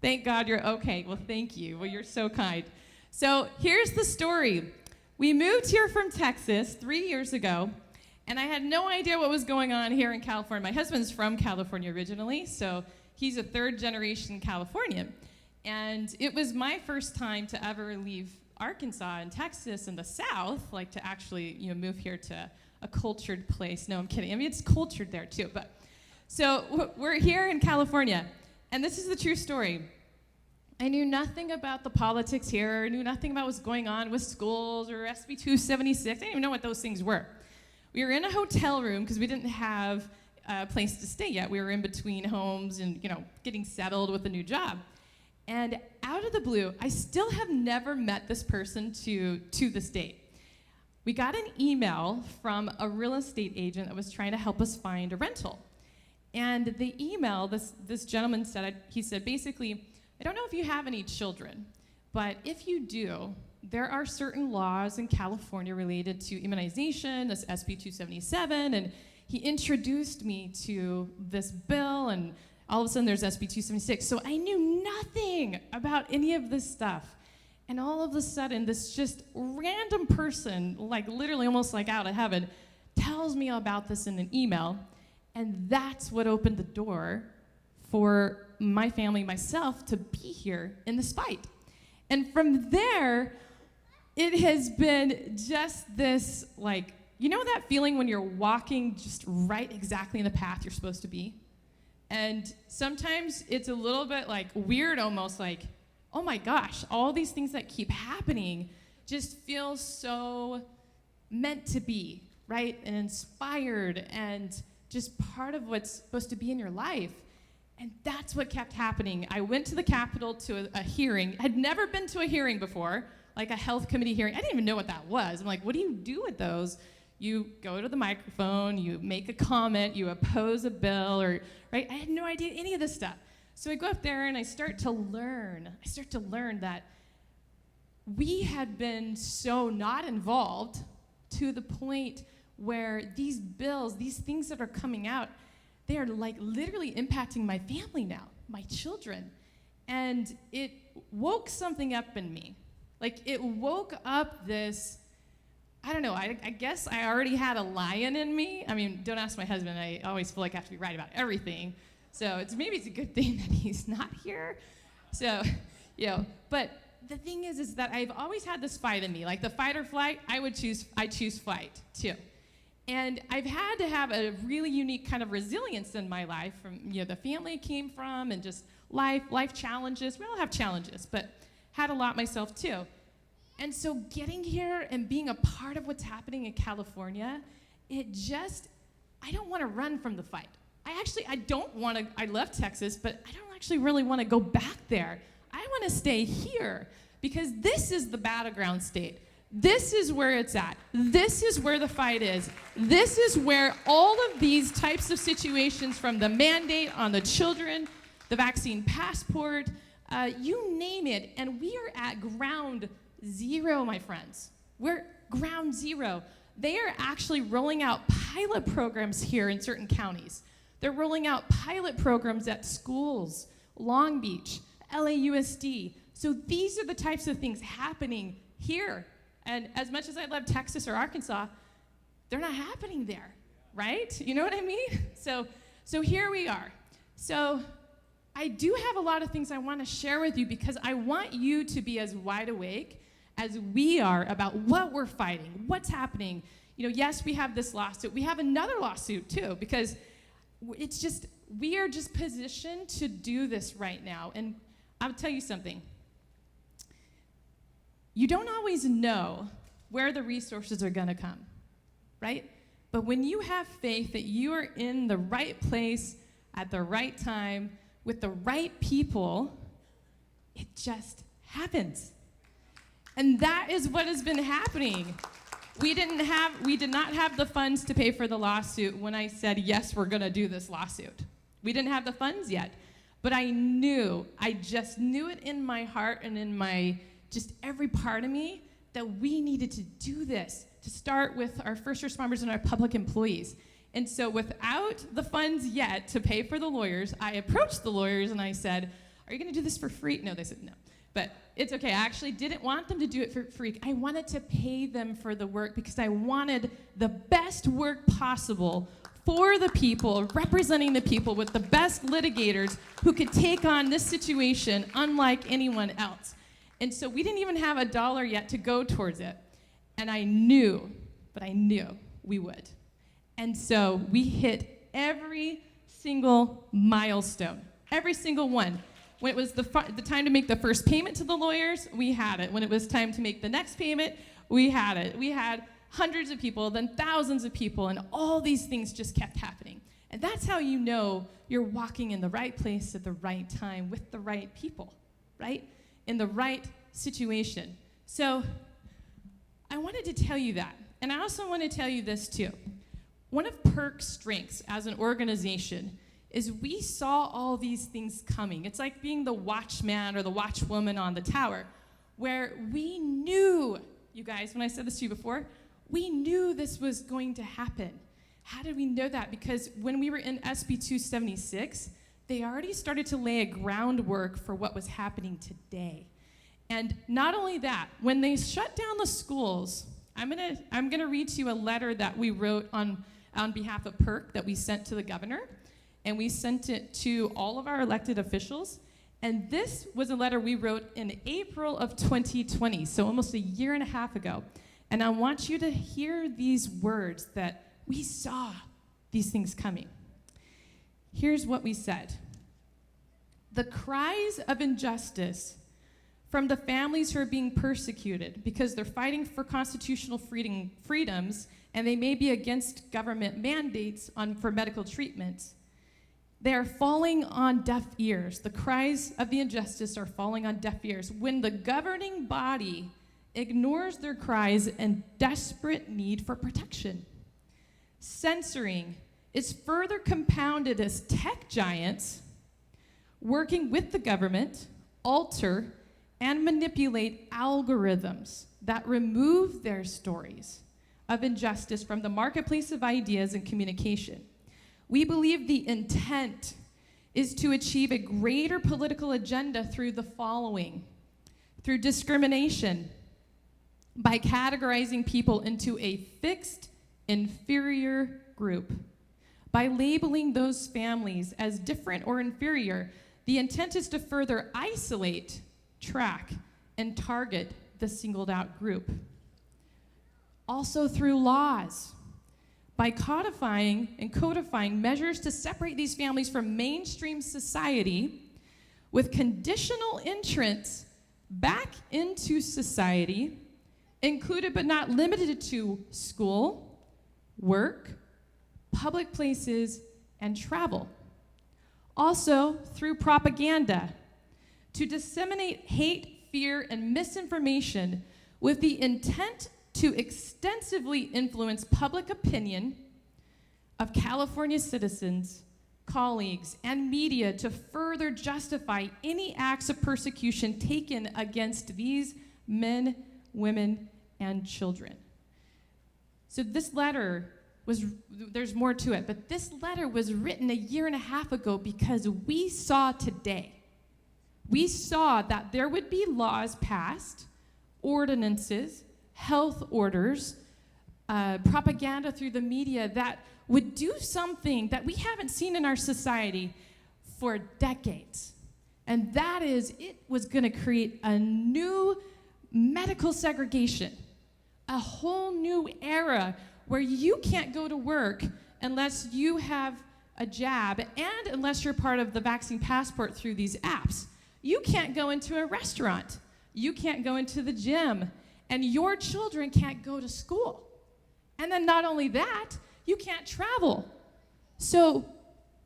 Thank God you're okay. Well, thank you. Well, you're so kind. So here's the story. We moved here from Texas 3 years ago, and I had no idea what was going on here in California. My husband's from California originally, so he's a third-generation Californian. And it was my first time to ever leave Arkansas and Texas in the South, like to actually, you know, move here to a cultured place. No, I'm kidding. I mean, it's cultured there too. But so we're here in California, and this is the true story. I knew nothing about the politics here. I knew nothing about what's going on with schools or SB 276. I didn't even know what those things were. We were in a hotel room because we didn't have a place to stay yet. We were in between homes and, you know, getting settled with a new job. And out of the blue, I still have never met this person to this date. We got an email from a real estate agent that was trying to help us find a rental. And the email, this gentleman said, he said, basically, I don't know if you have any children, but if you do, there are certain laws in California related to immunization, this SB 277, and he introduced me to this bill, and all of a sudden there's SB 276. So I knew nothing about any of this stuff. And all of a sudden, this just random person, like literally almost like out of heaven, tells me about this in an email, and that's what opened the door for my family, myself, to be here in the Spite. And from there, it has been just this, like, you know that feeling when you're walking just right exactly in the path you're supposed to be? And sometimes it's a little bit like weird, almost like, oh my gosh, all these things that keep happening just feel so meant to be, right? And inspired and just part of what's supposed to be in your life. And that's what kept happening. I went to the Capitol to a hearing. I'd never been to a hearing before, like a health committee hearing. I didn't even know what that was. I'm like, what do you do with those? You go to the microphone, you make a comment, you oppose a bill, or, right? I had no idea any of this stuff. So I go up there and I start to learn that we had been so not involved to the point where these bills, these things that are coming out, they are like literally impacting my family now, my children. And it woke something up in me. Like it woke up this, I don't know, I guess I already had a lion in me. I mean, don't ask my husband, I always feel like I have to be right about everything. So maybe it's a good thing that he's not here. So, you know, but the thing is that I've always had this fight in me. Like the fight or flight, I choose flight too. And I've had to have a really unique kind of resilience in my life from, the family I came from and just life challenges. We all have challenges, but had a lot myself too. And so getting here and being a part of what's happening in California, I don't want to run from the fight. I love Texas, but I don't actually really want to go back there. I want to stay here because this is the battleground state. This is where it's at. This is where the fight is. This is where all of these types of situations, from the mandate on the children, the vaccine passport, you name it, and we are at ground zero, my friends. We're ground zero. They are actually rolling out pilot programs here in certain counties. They're rolling out pilot programs at schools, Long Beach, LAUSD. So these are the types of things happening here. And as much as I love Texas or Arkansas, they're not happening there, right? You know what I mean? So here we are. So I do have a lot of things I want to share with you because I want you to be as wide awake as we are about what we're fighting, what's happening. Yes, we have this lawsuit. We have another lawsuit too, because we are just positioned to do this right now. And I'll tell you something. You don't always know where the resources are going to come, right? But when you have faith that you are in the right place at the right time with the right people, it just happens. And that is what has been happening. We did not have the funds to pay for the lawsuit when I said, yes, we're going to do this lawsuit. We didn't have the funds yet. But I just knew it in my heart and in my just every part of me that we needed to do this, to start with our first responders and our public employees. And so without the funds yet to pay for the lawyers, I approached the lawyers and I said, are you going to do this for free? No, they said no. But it's okay. I actually didn't want them to do it for free. I wanted to pay them for the work because I wanted the best work possible for the people, representing the people with the best litigators who could take on this situation unlike anyone else. And so we didn't even have $1 yet to go towards it. And I knew we would. And so we hit every single milestone, every single one. When it was the time to make the first payment to the lawyers, we had it. When it was time to make the next payment, we had it. We had hundreds of people, then thousands of people, and all these things just kept happening. And that's how you know you're walking in the right place at the right time with the right people, right? In the right situation. So I wanted to tell you that. And I also want to tell you this too. One of Perk's strengths as an organization is we saw all these things coming. It's like being the watchman or the watchwoman on the tower, where we knew, you guys, when I said this to you before, we knew this was going to happen. How did we know that? Because when we were in SB 276, they already started to lay a groundwork for what was happening today. And not only that, when they shut down the schools, I'm gonna read to you a letter that we wrote on behalf of Perk that we sent to the governor, and we sent it to all of our elected officials. And this was a letter we wrote in April of 2020, so almost a year and a half ago. And I want you to hear these words that we saw these things coming. Here's what we said. The cries of injustice from the families who are being persecuted because they're fighting for constitutional freedoms and they may be against government mandates for medical treatments, they are falling on deaf ears. The cries of the injustice are falling on deaf ears. When the governing body ignores their cries and desperate need for protection. Censoring is further compounded as tech giants working with the government alter and manipulate algorithms that remove their stories of injustice from the marketplace of ideas and communication. We believe the intent is to achieve a greater political agenda through the following: through discrimination, by categorizing people into a fixed, inferior group, by labeling those families as different or inferior. The intent is to further isolate, track, and target the singled out group. Also through laws, by codifying and codifying measures to separate these families from mainstream society with conditional entrance back into society, included but not limited to school, work, public places, and travel. Also through propaganda, to disseminate hate, fear, and misinformation with the intent to extensively influence public opinion of California citizens, colleagues, and media to further justify any acts of persecution taken against these men, women, and children. So this letter was, there's more to it, but this letter was written 1.5 years ago because we saw today, we saw that there would be laws passed, ordinances, health orders, propaganda through the media that would do something that we haven't seen in our society for decades. And that is, it was going to create a new medical segregation, a whole new era where you can't go to work unless you have a jab and unless you're part of the vaccine passport through these apps. You can't go into a restaurant. You can't go into the gym. And your children can't go to school. And then not only that, you can't travel. So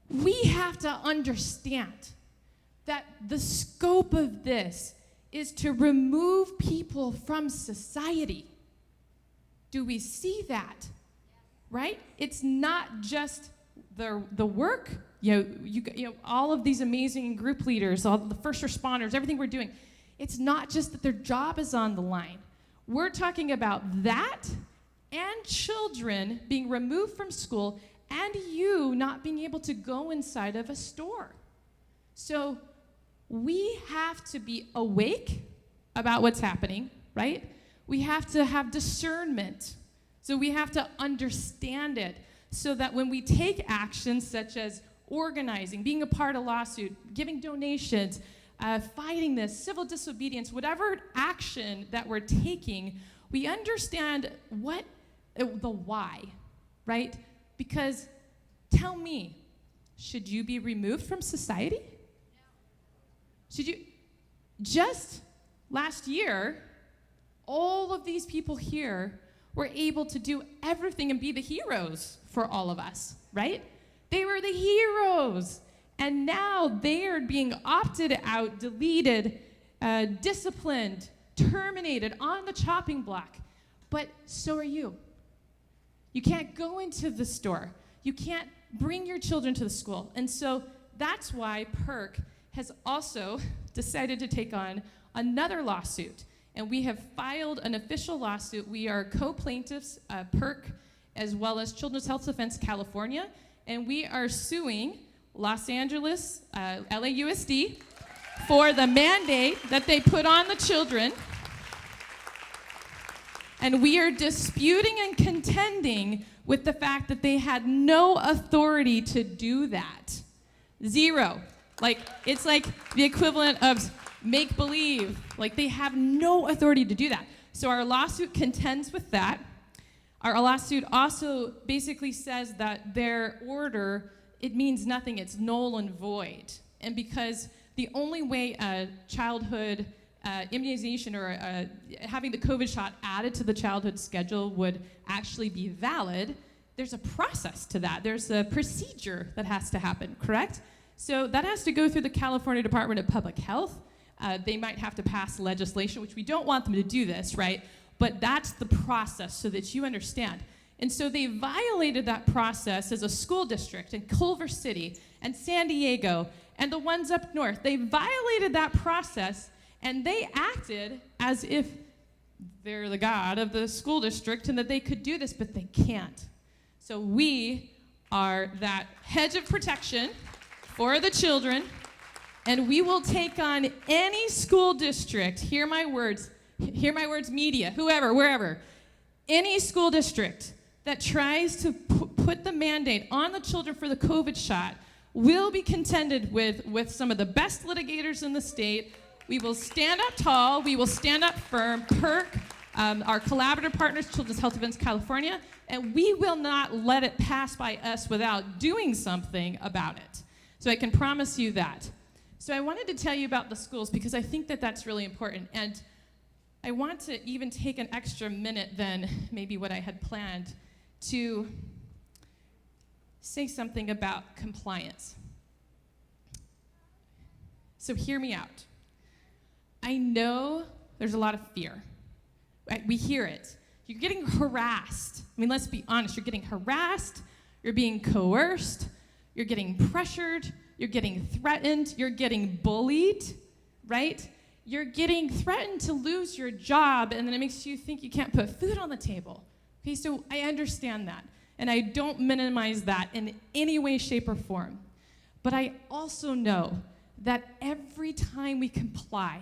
we have to understand that the scope of this is to remove people from society. Do we see that? Right? It's not just the work, you know, all of these amazing group leaders, all the first responders, everything we're doing. It's not just that their job is on the line. We're talking about that and children being removed from school and you not being able to go inside of a store. So we have to be awake about what's happening, right? We have to have discernment. So we have to understand it so that when we take actions such as organizing, being a part of a lawsuit, giving donations, fighting this, civil disobedience, whatever action that we're taking, we understand what the why, right? Because tell me, should you be removed from society? Should you? Just last year, all of these people here were able to do everything and be the heroes for all of us, right? They were the heroes. And now they are being opted out, deleted, disciplined, terminated, on the chopping block. But so are you. You can't go into the store. You can't bring your children to the school. And so that's why Perk has also decided to take on another lawsuit. And we have filed an official lawsuit. We are co-plaintiffs, Perk, as well as Children's Health Defense California. And we are suing Los Angeles, LAUSD, for the mandate that they put on the children. And we are disputing and contending with the fact that they had no authority to do that. Zero. Like, it's like the equivalent of make-believe. Like, they have no authority to do that. So our lawsuit contends with that. Our lawsuit also basically says that their order, it means nothing. It's null and void. And because the only way a childhood immunization or having the COVID shot added to the childhood schedule would actually be valid, there's a process to that. There's a procedure that has to happen, correct? So that has to go through the California Department of Public Health. They might have to pass legislation, which we don't want them to do this, right? But that's the process so that you understand. And so they violated that process as a school district in Culver City and San Diego and the ones up north. They violated that process and they acted as if they're the god of the school district and that they could do this, but they can't. So we are that hedge of protection for the children, and we will take on any school district, hear my words, media, whoever, wherever, any school district that tries to put the mandate on the children for the COVID shot will be contended with some of the best litigators in the state, We will stand up tall. We will stand up firm. Perk, our collaborative partners, Children's Health Events California, and we will not let it pass by us without doing something about it. So I can promise you that. So I wanted to tell you about the schools because I think that that's really important. And I want to even take an extra minute than maybe what I had planned to say something about compliance. So hear me out. I know there's a lot of fear. Right? We hear it. You're getting harassed. I mean, let's be honest. You're getting harassed. You're being coerced. You're getting pressured. You're getting threatened. You're getting bullied, right? You're getting threatened to lose your job, and then it makes you think you can't put food on the table. Okay, so I understand that, and I don't minimize that in any way, shape, or form. But I also know that every time we comply,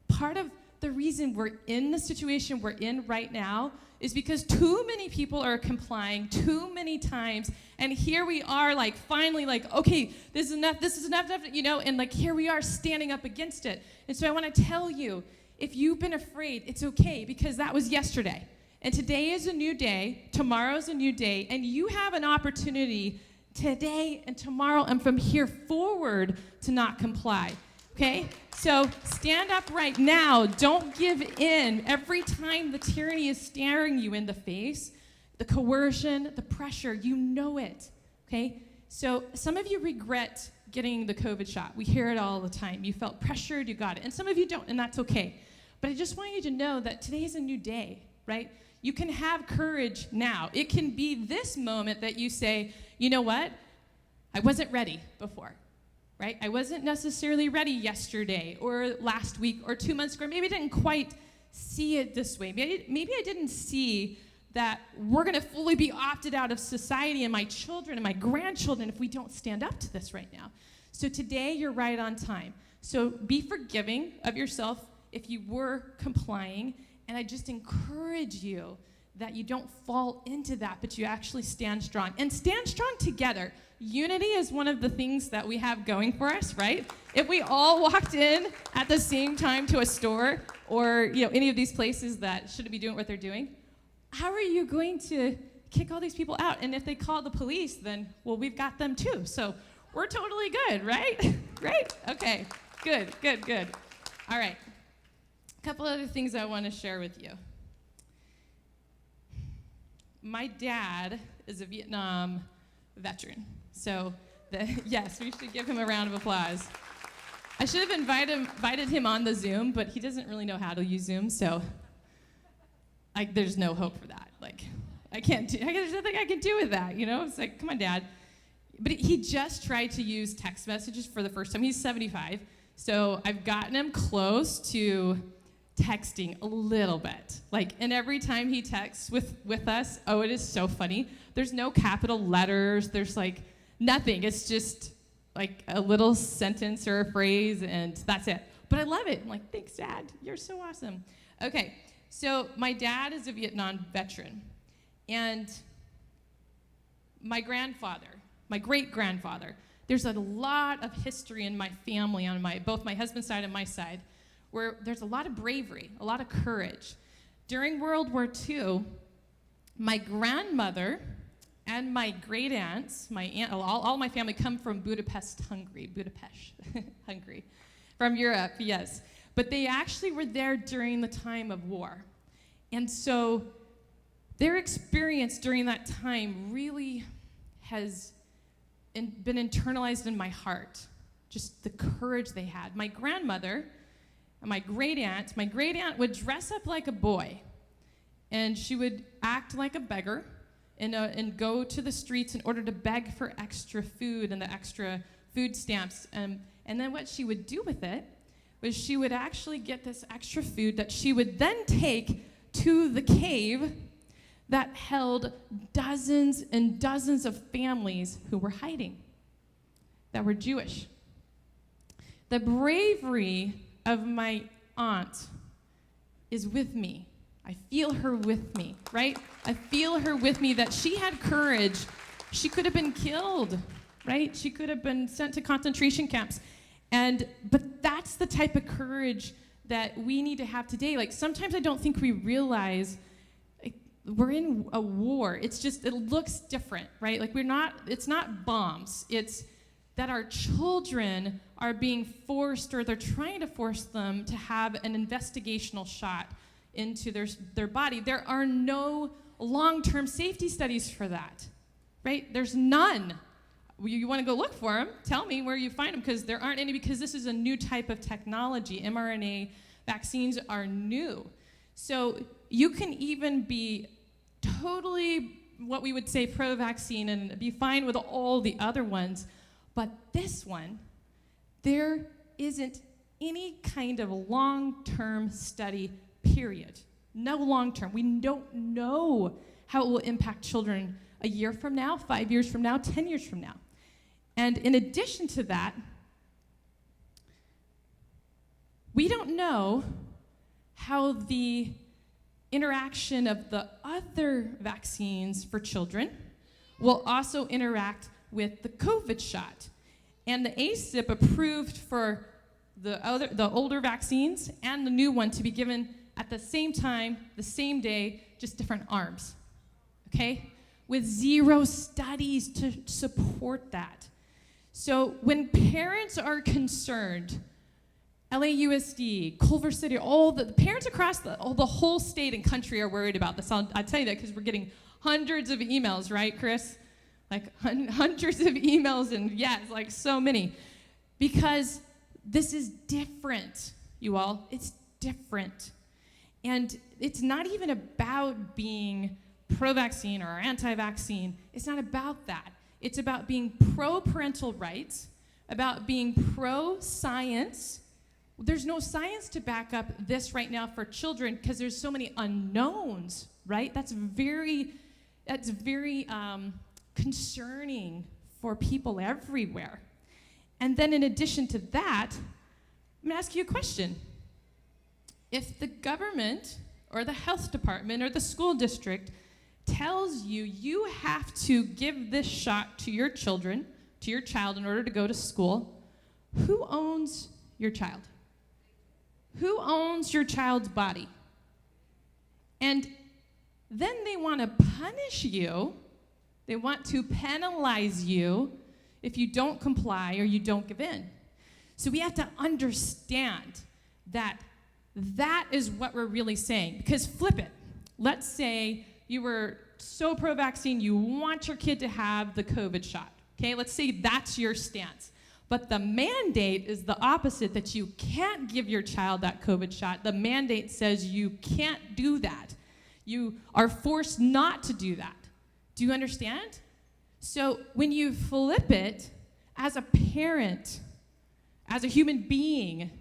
part of the reason we're in the situation we're in right now is because too many people are complying too many times, and here we are, like, finally, like, okay, this is enough, you know, and like, here we are standing up against it. And so I want to tell you, if you've been afraid, it's okay, because that was yesterday. And today is a new day, tomorrow's a new day, and you have an opportunity today and tomorrow and from here forward to not comply. Okay? So stand up right now. Don't give in. Every time the tyranny is staring you in the face, the coercion, the pressure, you know it. Okay? So some of you regret getting the COVID shot. We hear it all the time. You felt pressured, you got it. And some of you don't, and that's okay. But I just want you to know that today is a new day, right? You can have courage now. It can be this moment that you say, you know what? I wasn't ready before. Right? I wasn't necessarily ready yesterday or last week or 2 months ago. Maybe I didn't quite see it this way. Maybe I didn't see that we're going to fully be opted out of society, and my children and my grandchildren, if we don't stand up to this right now. So today you're right on time. So be forgiving of yourself if you were complying, and I just encourage you that you don't fall into that, but you actually stand strong. And stand strong together. Unity is one of the things that we have going for us, right? If we all walked in at the same time to a store or, you know, any of these places that shouldn't be doing what they're doing, how are you going to kick all these people out? And if they call the police, then, well, we've got them too. So we're totally good, right? Right? Okay, good. All right. A couple other things I want to share with you. My dad is a Vietnam veteran. So, yes, we should give him a round of applause. I should have invited him on the Zoom, but he doesn't really know how to use Zoom, so there's no hope for that. Like, there's nothing I can do with that, you know? It's like, come on, Dad. But he just tried to use text messages for the first time. He's 75, so I've gotten him close to texting a little bit. Like, and every time he texts with us, oh, it is so funny. There's no capital letters. There's like nothing. It's just like a little sentence or a phrase, and that's it. But I love it. I'm like, thanks, Dad. You're so awesome. Okay, so my dad is a Vietnam veteran, and my great-grandfather, there's a lot of history in my family on both my husband's side and my side, where there's a lot of bravery, a lot of courage. During World War II, my grandmother and my great aunts, my aunt, all my family come from Budapest, Hungary, from Europe, yes. But they actually were there during the time of war. And so their experience during that time really has been internalized in my heart, just the courage they had. My grandmother, my great aunt would dress up like a boy, and she would act like a beggar and go to the streets in order to beg for extra food and the extra food stamps. And then what she would do with it was she would actually get this extra food that she would then take to the cave that held dozens and dozens of families who were hiding, that were Jewish. The bravery of my aunt is with me. I feel her with me, right? I feel her with me, that she had courage. She could have been killed, right? She could have been sent to concentration camps. But that's the type of courage that we need to have today. Like, sometimes I don't think we realize, like, we're in a war. It's just, it looks different, right? Like, it's not bombs. It's that our children are being forced, or they're trying to force them to have an investigational shot into their body. There are no long-term safety studies for that, right? There's none. You want to go look for them, tell me where you find them, because there aren't any, because this is a new type of technology. mRNA vaccines are new. So you can even be totally what we would say pro-vaccine and be fine with all the other ones, but this one, there isn't any kind of long-term study, period. No long-term. We don't know how it will impact children a year from now, 5 years from now, 10 years from now. And in addition to that, we don't know how the interaction of the other vaccines for children will also interact with the COVID shot. And the ACIP approved for the older vaccines and the new one to be given at the same time, the same day, just different arms, okay? With 0 studies to support that. So when parents are concerned, LAUSD, Culver City, all the parents across the whole state and country are worried about this. I'll tell you that because we're getting hundreds of emails, right, Chris? Like hundreds of emails, and yes, like so many. Because this is different, you all. It's different. And it's not even about being pro-vaccine or anti-vaccine. It's not about that. It's about being pro-parental rights, about being pro-science. There's no science to back up this right now for children because there's so many unknowns, right? That's very concerning for people everywhere. And then in addition to that, I'm gonna ask you a question. If the government or the health department or the school district tells you you have to give this shot to your child in order to go to school, who owns your child? Who owns your child's body? And then they want to punish you. They want to penalize you if you don't comply or you don't give in. So we have to understand that that is what we're really saying. Because flip it. Let's say you were so pro-vaccine, you want your kid to have the COVID shot. Okay, let's say that's your stance. But the mandate is the opposite, that you can't give your child that COVID shot. The mandate says you can't do that. You are forced not to do that. Do you understand? So when you flip it, as a parent, as a human being,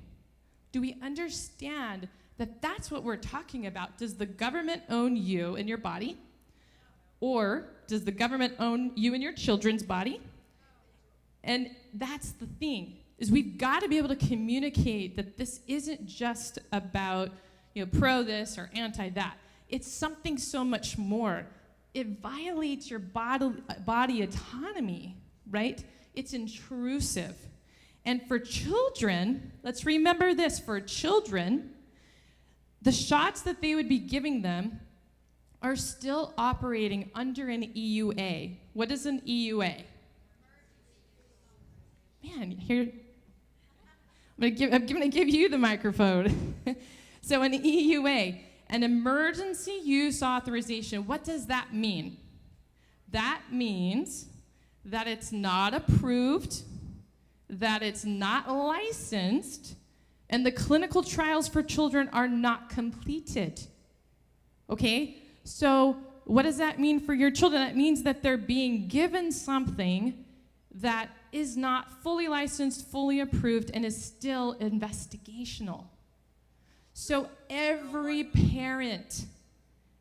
do we understand that that's what we're talking about? Does the government own you and your body? Or does the government own you and your children's body? And that's the thing, is we've got to be able to communicate that this isn't just about, pro this or anti that. It's something so much more. It violates your body autonomy, right? It's intrusive. And for children, let's remember this, for children, the shots that they would be giving them are still operating under an EUA. What is an EUA? Man, here, I'm gonna give you the microphone. So an EUA, an emergency use authorization, what does that mean? That means that it's not approved, that it's not licensed, and the clinical trials for children are not completed. Okay? So what does that mean for your children? That means that they're being given something that is not fully licensed, fully approved, and is still investigational. So every parent,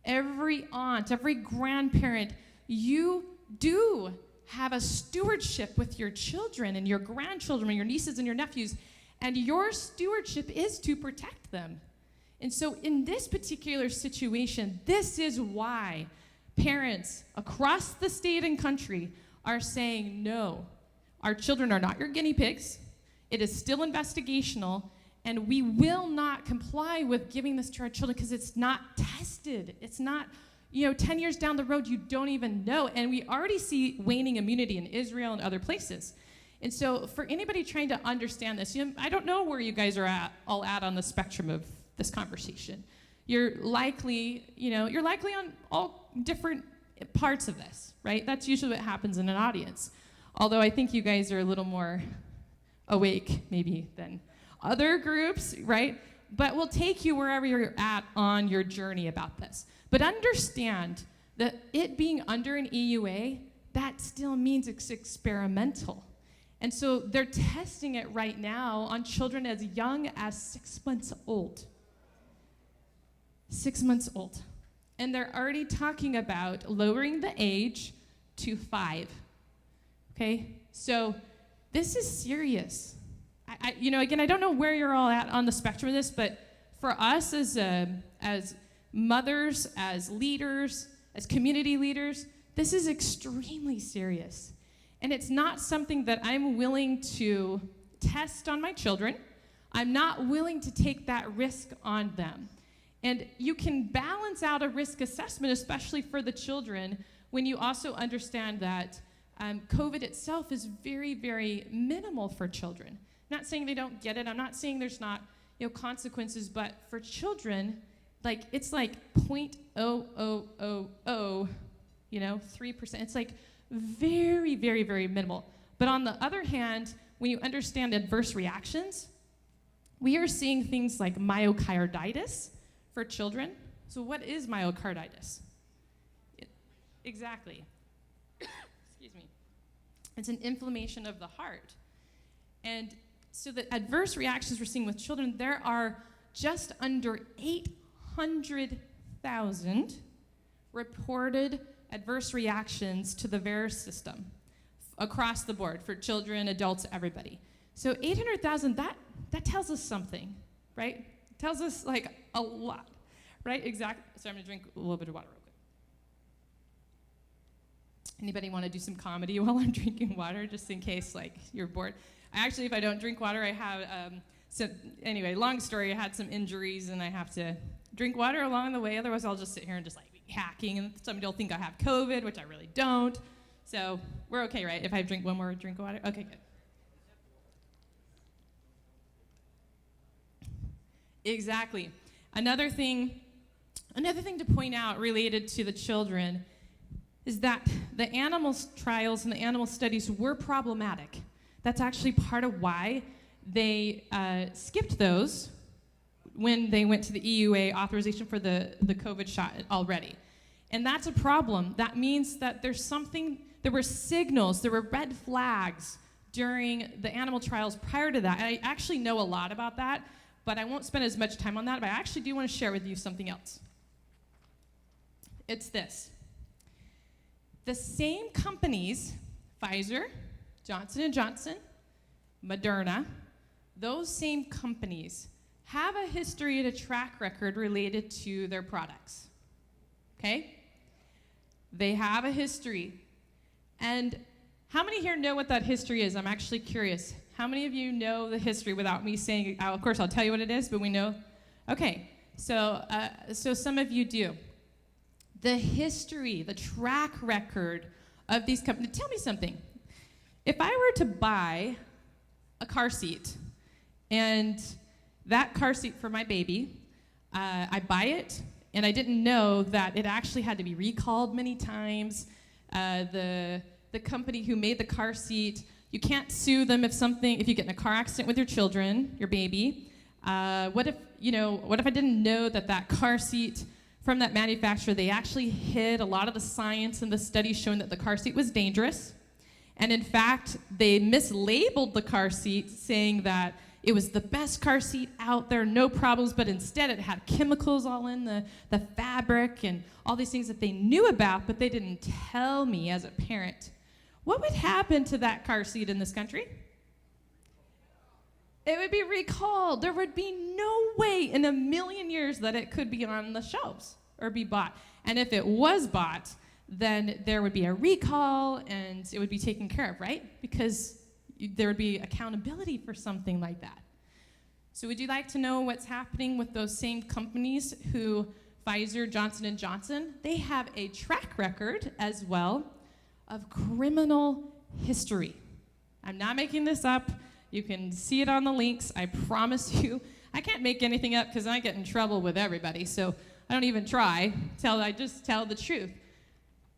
every aunt, every grandparent, you do have a stewardship with your children and your grandchildren and your nieces and your nephews, and your stewardship is to protect them. And so in this particular situation, this is why parents across the state and country are saying, no, our children are not your guinea pigs. It is still investigational, and we will not comply with giving this to our children because it's not tested. It's not, 10 years down the road, you don't even know. And we already see waning immunity in Israel and other places. And so for anybody trying to understand this, I don't know where you guys are all at on the spectrum of this conversation. You're likely on all different parts of this, right? That's usually what happens in an audience. Although I think you guys are a little more awake maybe than other groups, right? But we'll take you wherever you're at on your journey about this. But understand that it being under an EUA, that still means it's experimental. And so they're testing it right now on children as young as 6 months old. 6 months old. And they're already talking about lowering the age to 5. Okay? So this is serious. Again, I don't know where you're all at on the spectrum of this, but for us as mothers, as leaders, as community leaders, this is extremely serious. And it's not something that I'm willing to test on my children. I'm not willing to take that risk on them. And you can balance out a risk assessment, especially for the children, when you also understand that COVID itself is very, very minimal for children. I'm not saying they don't get it. I'm not saying there's not consequences, but for children, it's like 0.0000, 3%. It's like very, very, very minimal. But on the other hand, when you understand adverse reactions, we are seeing things like myocarditis for children. So what is myocarditis? Exactly. Excuse me. It's an inflammation of the heart. And so the adverse reactions we're seeing with children, there are just under 800,000 reported adverse reactions to the VAERS system across the board for children, adults, everybody. So 800,000, that tells us something, right? It tells us a lot, right? Exactly. So I'm gonna drink a little bit of water real quick. Anybody want to do some comedy while I'm drinking water, just in case you're bored? Actually, if I don't drink water, I have anyway, long story, I had some injuries and I have to drink water along the way, otherwise I'll just sit here and just be hacking, and somebody will think I have COVID, which I really don't. So we're okay, right? If I drink one more drink of water? Okay, good. Exactly. Another thing to point out related to the children is that the animal trials and the animal studies were problematic. That's actually part of why they skipped those when they went to the EUA authorization for the COVID shot already. And that's a problem. That means that there were signals, there were red flags during the animal trials prior to that. And I actually know a lot about that, but I won't spend as much time on that, but I actually do want to share with you something else. It's this. The same companies, Pfizer, Johnson & Johnson, Moderna, those same companies have a history and a track record related to their products, okay? They have a history. And how many here know what that history is? I'm actually curious. How many of you know the history without me saying, of course I'll tell you what it is, but we know? Okay, so some of you do. The history, the track record of these companies, tell me something. If I were to buy a car seat, and that car seat for my baby, I buy it, and I didn't know that it actually had to be recalled many times. The company who made the car seat, you can't sue them if you get in a car accident with your children, your baby. What if I didn't know that car seat from that manufacturer, they actually hid a lot of the science and the studies showing that the car seat was dangerous. And in fact, they mislabeled the car seat, saying that it was the best car seat out there, no problems, but instead it had chemicals all in the fabric and all these things that they knew about, but they didn't tell me as a parent. What would happen to that car seat in this country? It would be recalled. There would be no way in a million years that it could be on the shelves or be bought. And if it was bought, then there would be a recall and it would be taken care of, right? Because there would be accountability for something like that. So would you like to know what's happening with those same companies who Pfizer, Johnson & Johnson? They have a track record as well of criminal history. I'm not making this up. You can see it on the links. I promise you. I can't make anything up because I get in trouble with everybody, so I don't even try. I just tell the truth.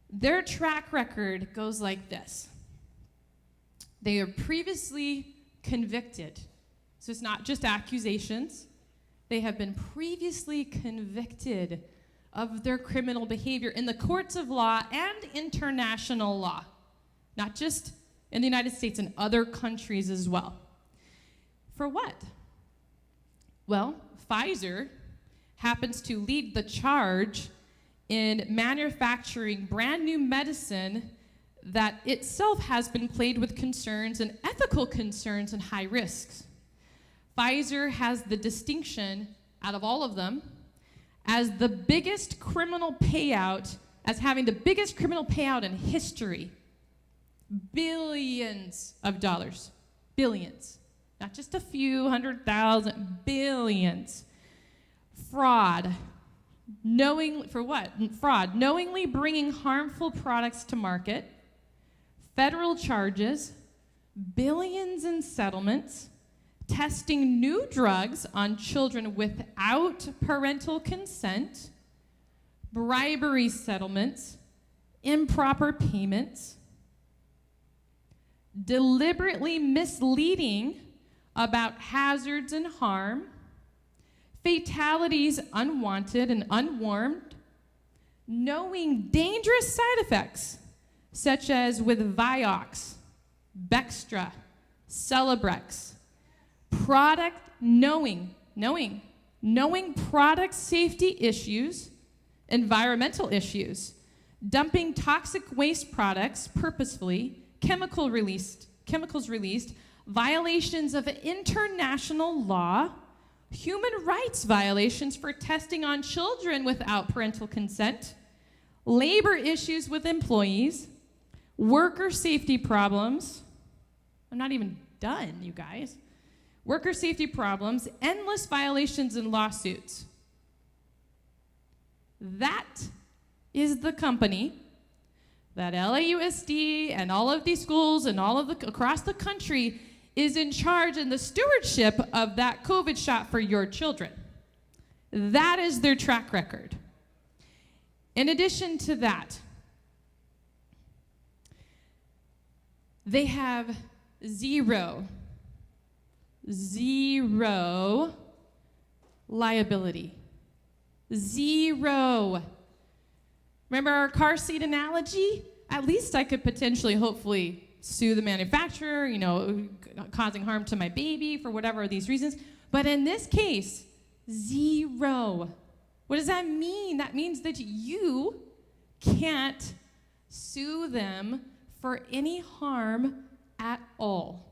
Their track record goes like this. They are previously convicted. So it's not just accusations. They have been previously convicted of their criminal behavior in the courts of law and international law, not just in the United States, and other countries as well. For what? Well, Pfizer happens to lead the charge in manufacturing brand new medicine that itself has been plagued with concerns and ethical concerns and high risks. Pfizer has the distinction out of all of them as the biggest criminal payout, as having the biggest criminal payout in history. Billions of dollars. Billions. Not just a few 100,000, billions. Fraud. For what? Fraud. Knowingly bringing harmful products to market. Federal charges. Billions in settlements. Testing new drugs on children without parental consent. Bribery settlements. Improper payments. Deliberately misleading about hazards and harm, fatalities unwanted and unwarned, knowing dangerous side effects, such as with Vioxx, Bextra, Celebrex, knowing product safety issues, environmental issues, dumping toxic waste products purposefully, chemicals released, violations of international law, human rights violations for testing on children without parental consent, labor issues with employees, worker safety problems. I'm not even done, you guys. Worker safety problems, endless violations and lawsuits. That is the company that LAUSD and all of these schools and across the country is in charge in the stewardship of that COVID shot for your children. That is their track record. In addition to that, they have zero liability. Zero. Remember our car seat analogy? At least I could potentially, hopefully, sue the manufacturer, causing harm to my baby for whatever these reasons. But in this case, zero. What does that mean? That means that you can't sue them for any harm at all.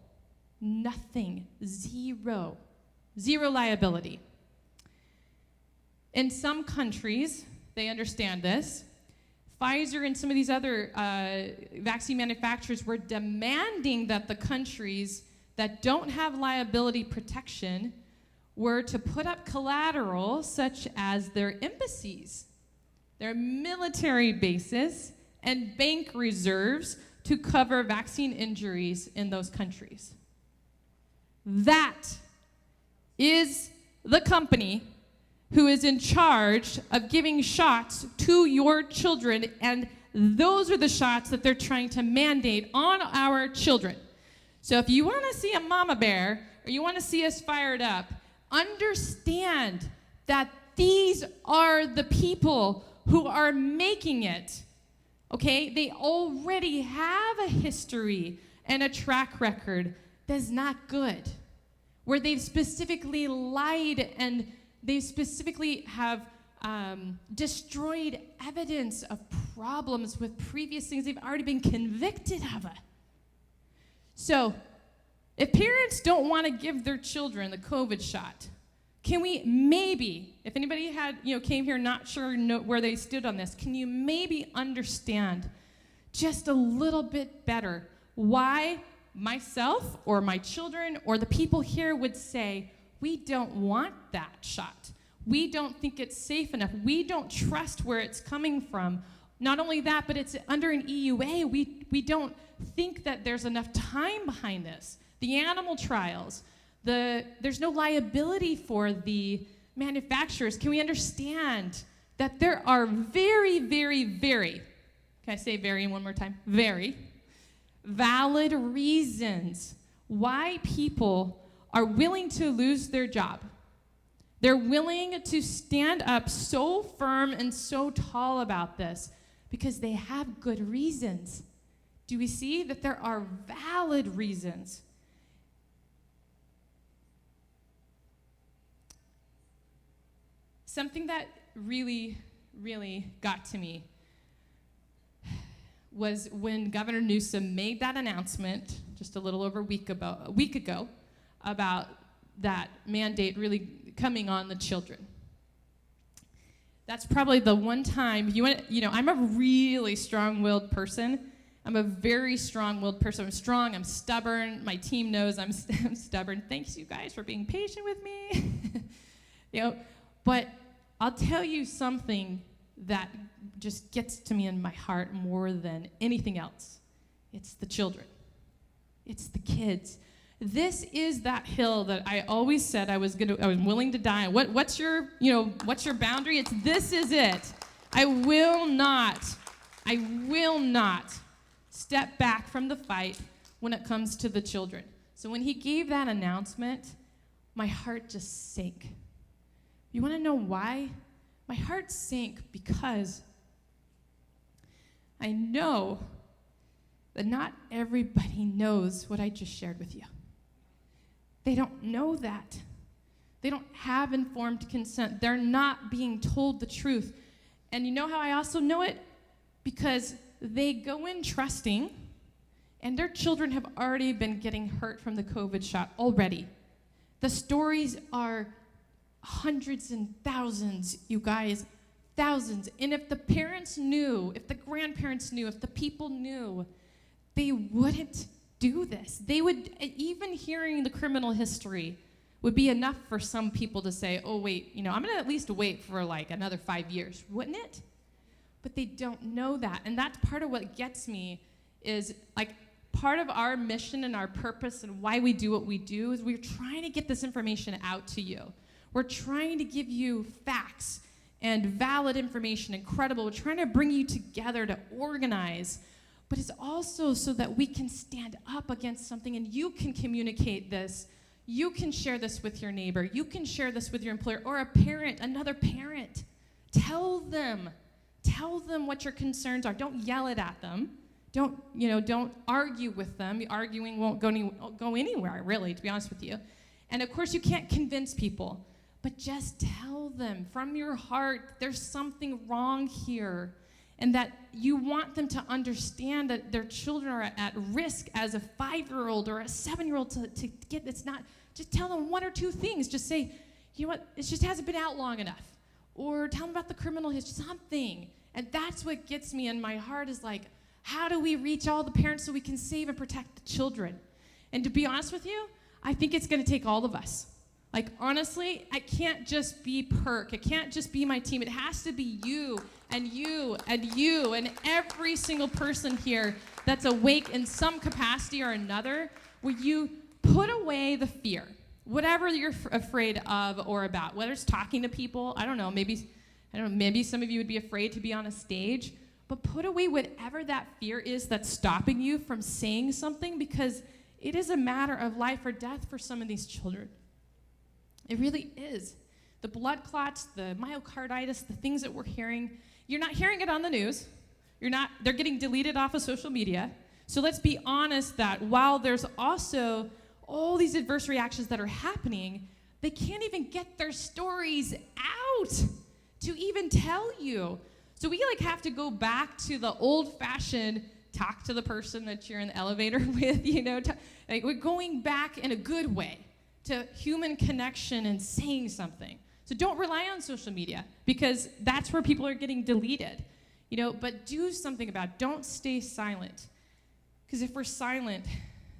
Nothing. Zero. Zero liability. In some countries, they understand this. Pfizer and some of these other vaccine manufacturers were demanding that the countries that don't have liability protection were to put up collateral such as their embassies, their military bases, and bank reserves to cover vaccine injuries in those countries. That is the company who is in charge of giving shots to your children, and those are the shots that they're trying to mandate on our children. So if you want to see a mama bear, or you want to see us fired up, understand that these are the people who are making it, okay? They already have a history and a track record that's not good, where they've specifically lied and they specifically have destroyed evidence of problems with previous things they've already been convicted of. So, if parents don't want to give their children the COVID shot, can we maybe, if anybody came here not sure where they stood on this, can you maybe understand just a little bit better why myself or my children or the people here would say, we don't want that shot. We don't think it's safe enough. We don't trust where it's coming from. Not only that, but it's under an EUA. We don't think that there's enough time behind this. The animal trials, there's no liability for the manufacturers. Can we understand that there are very, very, very, can I say very one more time? Very valid reasons why people are willing to lose their job. They're willing to stand up so firm and so tall about this because they have good reasons. Do we see that there are valid reasons? Something that really, really got to me was when Governor Newsom made that announcement just a little over a week ago about that mandate really coming on the children. That's probably the one time, I'm a really strong-willed person. I'm a very strong-willed person. I'm strong, I'm stubborn. My team knows I'm stubborn. Thanks, you guys, for being patient with me. But I'll tell you something that just gets to me in my heart more than anything else. It's the children. It's the kids. This is that hill that I always said I was willing to die on. What's your boundary? This is it. I will not step back from the fight when it comes to the children. So when he gave that announcement, my heart just sank. You want to know why? My heart sank because I know that not everybody knows what I just shared with you. They don't know that. They don't have informed consent. They're not being told the truth. And you know how I also know it? Because they go in trusting, and their children have already been getting hurt from the COVID shot already. The stories are hundreds and thousands, you guys, thousands. And if the parents knew, if the grandparents knew, if the people knew, they wouldn't do this. They would, even hearing the criminal history would be enough for some people to say, oh, wait, I'm going to at least wait for like another 5 years, wouldn't it? But they don't know that. And that's part of what gets me is like part of our mission and our purpose and why we do what we do is we're trying to get this information out to you. We're trying to give you facts and valid information, incredible. We're trying to bring you together to organize. But it's also so that we can stand up against something and you can communicate this. You can share this with your neighbor. You can share this with your employer or a parent, another parent. Tell them what your concerns are. Don't yell it at them. Don't argue with them. Arguing won't go anywhere, really, to be honest with you. And of course, you can't convince people, but just tell them from your heart there's something wrong here. And that you want them to understand that their children are at risk as a 5-year-old or a 7-year-old to get, it's not, just tell them one or two things. Just say, you know what, it just hasn't been out long enough. Or tell them about the criminal history, something. And that's what gets me in my heart is like, how do we reach all the parents so we can save and protect the children? And to be honest with you, I think it's gonna take all of us. Like, honestly, I can't just be Perk. It can't just be my team. It has to be you and you and you and every single person here that's awake in some capacity or another, where you put away the fear, whatever you're afraid of or about, whether it's talking to people, maybe some of you would be afraid to be on a stage, but put away whatever that fear is that's stopping you from saying something, because it is a matter of life or death for some of these children. It really is. The blood clots, the myocarditis, the things that we're hearing, you're not hearing it on the news. They're getting deleted off of social media. So let's be honest that while there's also all these adverse reactions that are happening, they can't even get their stories out to even tell you. So we have to go back to the old-fashioned talk to the person that you're in the elevator with, we're going back in a good way to human connection and saying something. So don't rely on social media, because that's where people are getting deleted. But do something about it. Don't stay silent. Because if we're silent,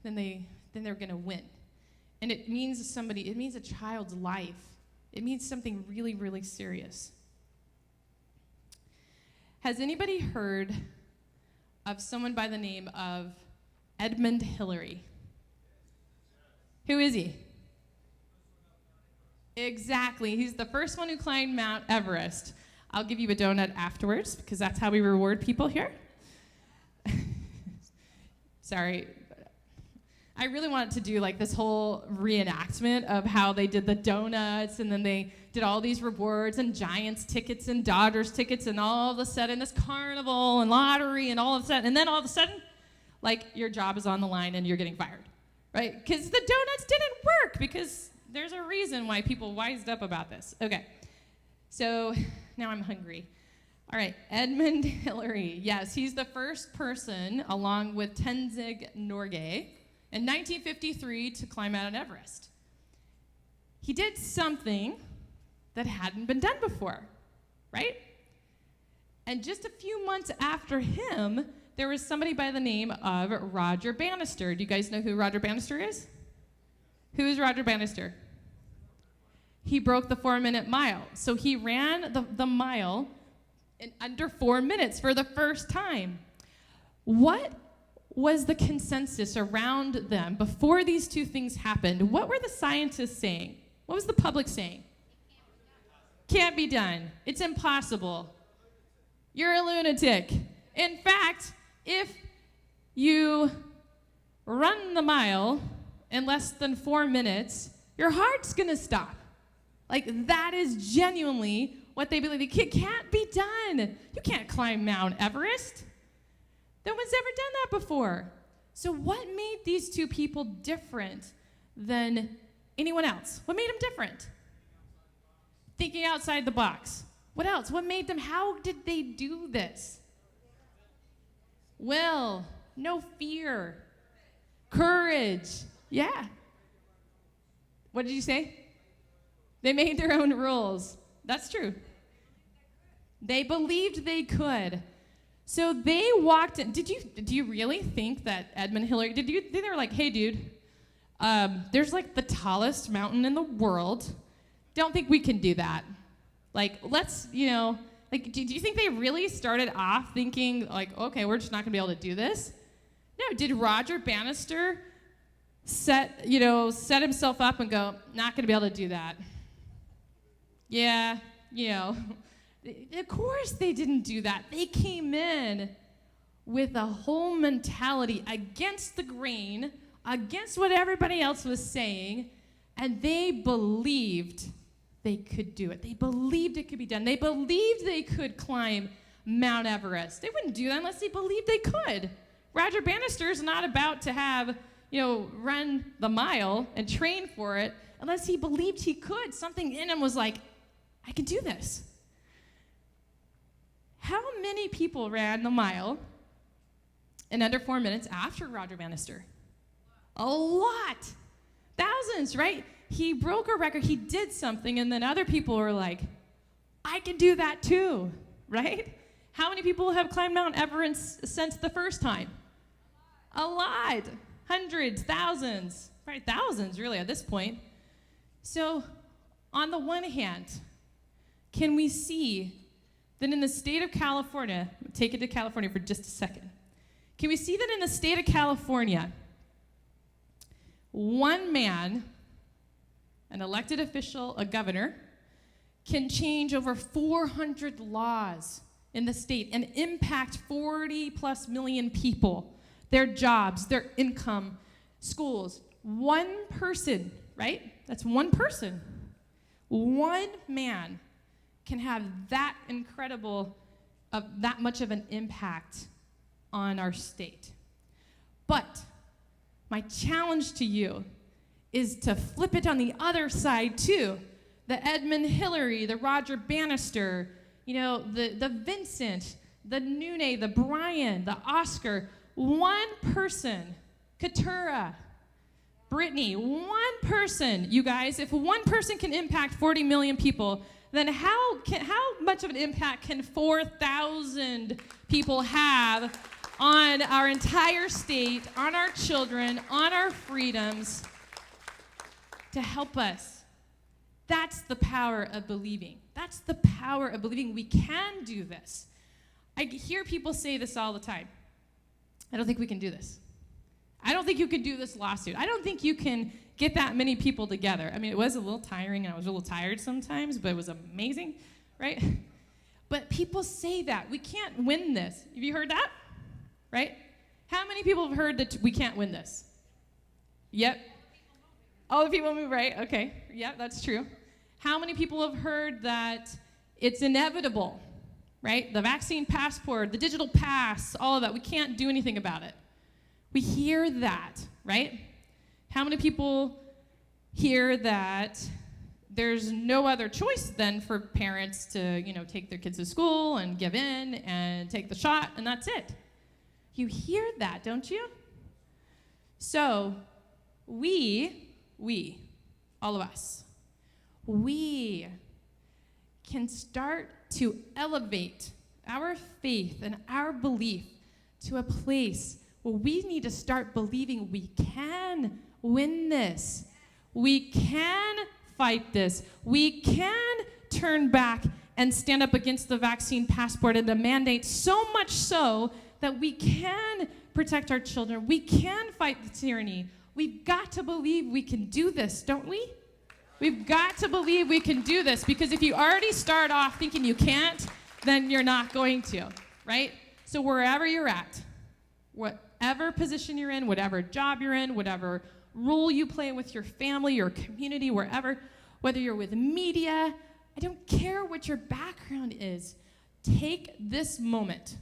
then they're going to win. And it means it means a child's life. It means something really, really serious. Has anybody heard of someone by the name of Edmund Hillary? Who is he? Exactly. He's the first one who climbed Mount Everest. I'll give you a donut afterwards because that's how we reward people here. Sorry. I really wanted to do like this whole reenactment of how they did the donuts and then they did all these rewards and Giants tickets and Dodgers tickets and all of a sudden this carnival and lottery and all of a sudden, and then all of a sudden, like your job is on the line and you're getting fired, right? Because the donuts didn't work because there's a reason why people wised up about this. Okay, so now I'm hungry. All right, Edmund Hillary. Yes, he's the first person, along with Tenzing Norgay, in 1953 to climb Mount Everest. He did something that hadn't been done before, right? And just a few months after him, there was somebody by the name of Roger Bannister. Do you guys know who Roger Bannister is? Who is Roger Bannister? He broke the 4-minute mile. So he ran the mile in under 4 minutes for the first time. What was the consensus around them before these two things happened? What were the scientists saying? What was the public saying? Can't be done. It's impossible. You're a lunatic. In fact, if you run the mile in less than 4 minutes, your heart's gonna stop. Like, that is genuinely what they believe. It can't be done. You can't climb Mount Everest. No one's ever done that before. So what made these two people different than anyone else? What made them different? Thinking outside the box. What else? What made them, how did they do this? Will, no fear, courage. Yeah. What did you say? They made their own rules. That's true. They believed they could. So they walked in. Do you really think that Edmund Hillary, they were like, hey dude, there's like the tallest mountain in the world. Don't think we can do that. Like, let's, do you think they really started off thinking like, okay, we're just not gonna be able to do this? No, did Roger Bannister set himself up and go, not gonna be able to do that? Yeah, of course they didn't do that. They came in with a whole mentality against the grain, against what everybody else was saying, and they believed they could do it. They believed it could be done. They believed they could climb Mount Everest. They wouldn't do that unless they believed they could. Roger Bannister's not about to have, run the mile and train for it unless he believed he could. Something in him was like, I can do this. How many people ran the mile in under 4 minutes after Roger Bannister? A lot. Thousands, right? He broke a record, he did something, and then other people were like, I can do that too, right? How many people have climbed Mount Everest since the first time? A lot. Hundreds, thousands, right? Thousands, really, at this point. So, on the one hand, can we see that in the state of California, take it to California for just a second. Can we see that in the state of California, one man, an elected official, a governor, can change over 400 laws in the state and impact 40 plus million people, their jobs, their income, schools. One person, right? That's one person. One man can have that incredible, that much of an impact on our state. But my challenge to you is to flip it on the other side too. The Edmund Hillary, the Roger Bannister, the Vincent, the Nune, the Brian, the Oscar. One person, Katura, Brittany, one person, you guys, if one person can impact 40 million people, then how much of an impact can 4,000 people have on our entire state, on our children, on our freedoms to help us. That's the power of believing. That's the power of believing we can do this. I hear people say this all the time. I don't think we can do this. I don't think you can do this lawsuit. I don't think you can get that many people together. I mean, it was a little tiring, and I was a little tired sometimes, but it was amazing, right? But people say that. We can't win this. Have you heard that? Right? How many people have heard that we can't win this? Yep. All the people move, right? Okay. Yep, that's true. How many people have heard that it's inevitable, right? The vaccine passport, the digital pass, all of that. We can't do anything about it. We hear that, right? How many people hear that there's no other choice then for parents to, take their kids to school and give in and take the shot, and that's it? You hear that, don't you? So we, all of us, we can start to elevate our faith and our belief to a place where we need to start believing we can win this. We can fight this. We can turn back and stand up against the vaccine passport and the mandate, so much so that we can protect our children. We can fight the tyranny. We've got to believe we can do this, don't we? We've got to believe we can do this, because if you already start off thinking you can't, then you're not going to, right? So wherever you're at, whatever position you're in, whatever job you're in, whatever role you play with your family, your community, wherever, whether you're with media, I don't care what your background is, take this moment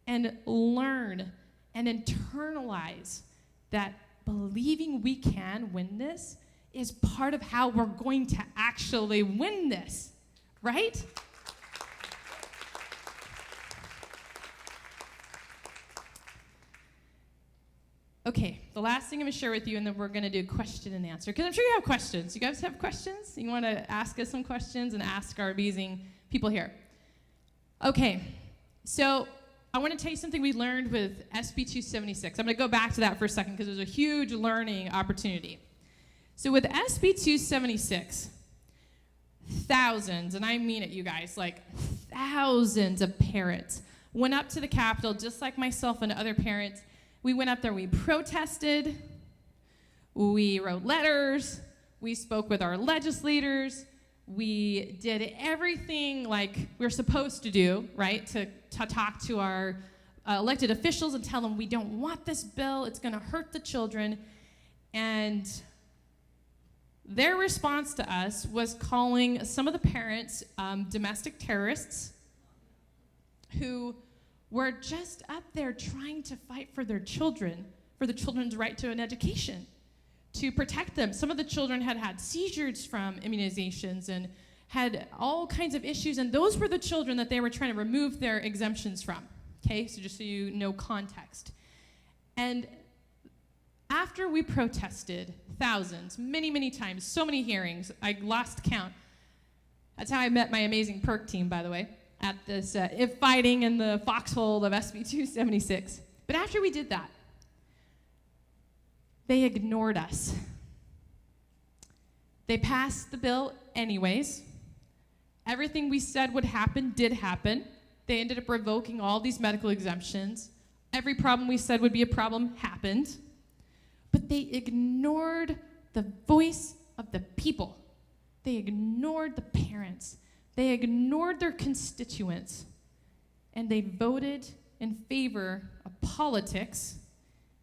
and learn and internalize that believing we can win this is part of how we're going to actually win this, right? Okay, the last thing I'm going to share with you, and then we're going to do question and answer, because I'm sure you have questions. You guys have questions? You want to ask us some questions and ask our amazing people here? Okay, so I want to tell you something we learned with SB 276. I'm going to go back to that for a second, because it was a huge learning opportunity. So with SB 276, thousands, and I mean it, you guys, like thousands of parents went up to the Capitol, just like myself and other parents. We went up there, we protested, we wrote letters, we spoke with our legislators, we did everything like we're supposed to do, right, to talk to our elected officials and tell them we don't want this bill, it's going to hurt the children. And their response to us was calling some of the parents domestic terrorists who were just up there trying to fight for their children, for the children's right to an education, to protect them. Some of the children had had seizures from immunizations and had all kinds of issues, and those were the children that they were trying to remove their exemptions from, okay? So just so you know context. And after we protested thousands, many, many times, so many hearings, I lost count. That's how I met my amazing Perk team, by the way, at this fighting in the foxhole of SB 276. But after we did that, they ignored us. They passed the bill anyways. Everything we said would happen did happen. They ended up revoking all these medical exemptions. Every problem we said would be a problem happened. But they ignored the voice of the people. They ignored the parents. They ignored their constituents. And they voted in favor of politics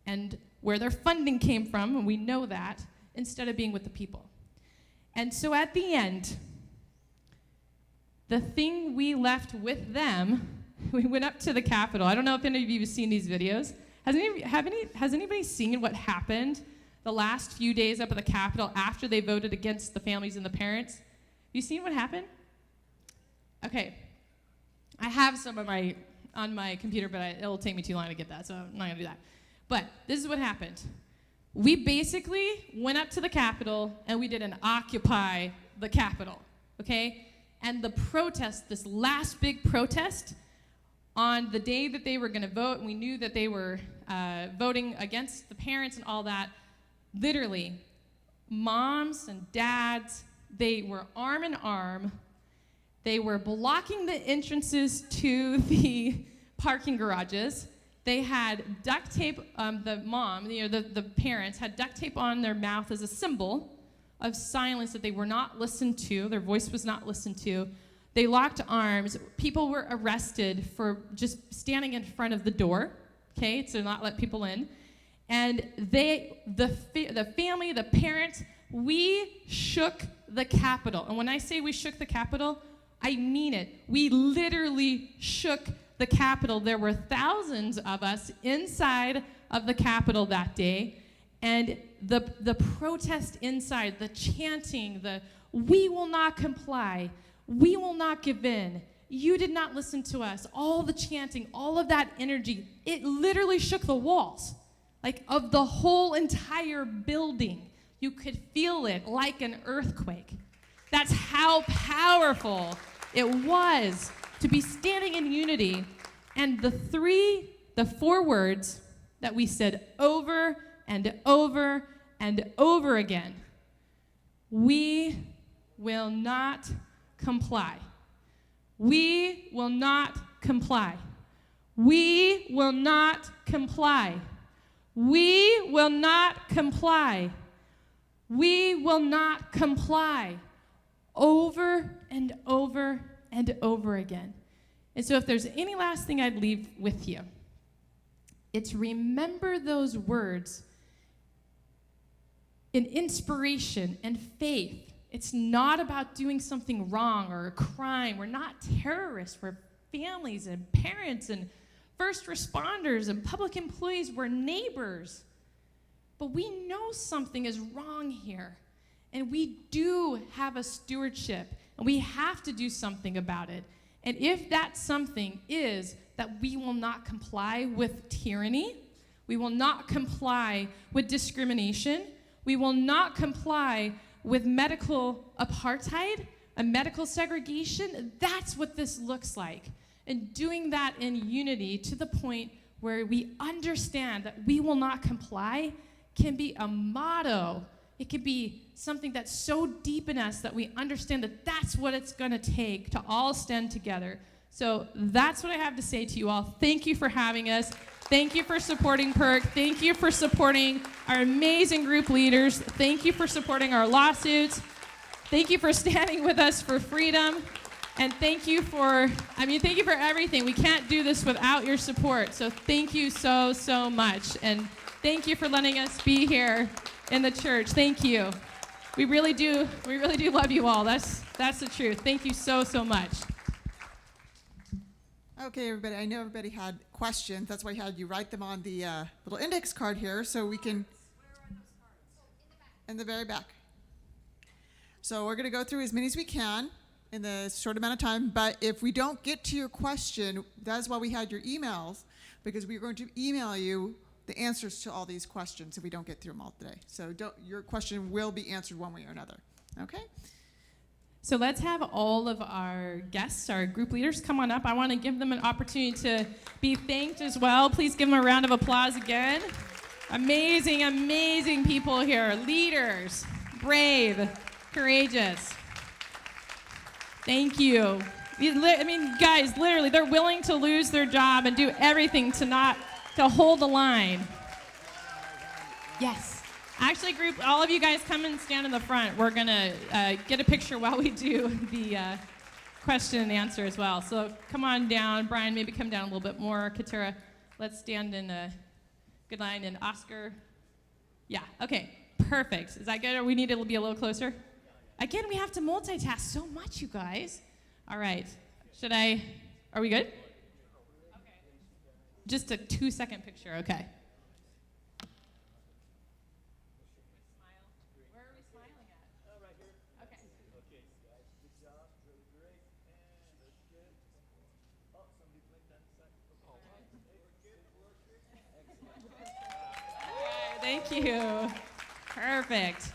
and where their funding came from, and we know that, instead of being with the people. And so at the end, the thing we left with them, we went up to the Capitol. I don't know if any of you have seen these videos. Has anybody seen what happened the last few days up at the Capitol after they voted against the families and the parents? Have you seen what happened? Okay. I have some on my computer, but it'll take me too long to get that, so I'm not going to do that. But this is what happened. We basically went up to the Capitol, and we did an Occupy the Capitol, okay? And the protest, this last big protest, on the day that they were going to vote, and we knew that they were voting against the parents and all that, literally, moms and dads, they were arm in arm. They were blocking the entrances to the parking garages. They had duct tape, the parents had duct tape on their mouth as a symbol of silence, that they were not listened to, their voice was not listened to. They locked arms. People were arrested for just standing in front of the door, okay, to not let people in. And the family, the parents, we shook the Capitol. And when I say we shook the Capitol, I mean it. We literally shook the Capitol. There were thousands of us inside of the Capitol that day. And the protest inside, the chanting, we will not comply, we will not give in, you did not listen to us, all the chanting, all of that energy, it literally shook the walls, like of the whole entire building. You could feel it like an earthquake. That's how powerful it was to be standing in unity. And the four words that we said over and over and over again: we will not comply. We will not comply. We will not comply. We will not comply. We will not comply. Over and over and over again. And so if there's any last thing I'd leave with you, it's remember those words in inspiration and faith. It's not about doing something wrong or a crime. We're not terrorists. We're families and parents and first responders and public employees. We're neighbors. But we know something is wrong here. And we do have a stewardship. And we have to do something about it. And if that something is that we will not comply with tyranny, we will not comply with discrimination, we will not comply with medical apartheid and medical segregation, that's what this looks like. And doing that in unity to the point where we understand that we will not comply can be a motto. It could be something that's so deep in us that we understand that that's what it's going to take to all stand together. So that's what I have to say to you all. Thank you for having us. Thank you for supporting Perk. Thank you for supporting our amazing group leaders. Thank you for supporting our lawsuits. Thank you for standing with us for freedom. And thank you for everything. We can't do this without your support. So thank you so, so much. And thank you for letting us be here in the church. Thank you. We really do love you all. That's the truth. Thank you so, so much. Okay, everybody, I know everybody had questions. That's why I had you write them on the little index card here so we can... In the very back. So we're going to go through as many as we can in the short amount of time, but if we don't get to your question, that's why we had your emails, because we're going to email you the answers to all these questions if we don't get through them all today. So your question will be answered one way or another. Okay? So let's have all of our guests, our group leaders, come on up. I want to give them an opportunity to be thanked as well. Please give them a round of applause again. Amazing, amazing people here. Leaders, brave, courageous. Thank you. I mean, guys, literally, they're willing to lose their job and do everything to hold the line. Yes. Actually, group, all of you guys come and stand in the front. We're going to get a picture while we do the question and answer as well. So come on down. Brian, maybe come down a little bit more. Katura, let's stand in a good line. And Oscar, yeah, okay, perfect. Is that good, or we need to be a little closer? Again, we have to multitask so much, you guys. All right. Are we good? Okay. Just a 2-second picture, okay. Thank you. Perfect.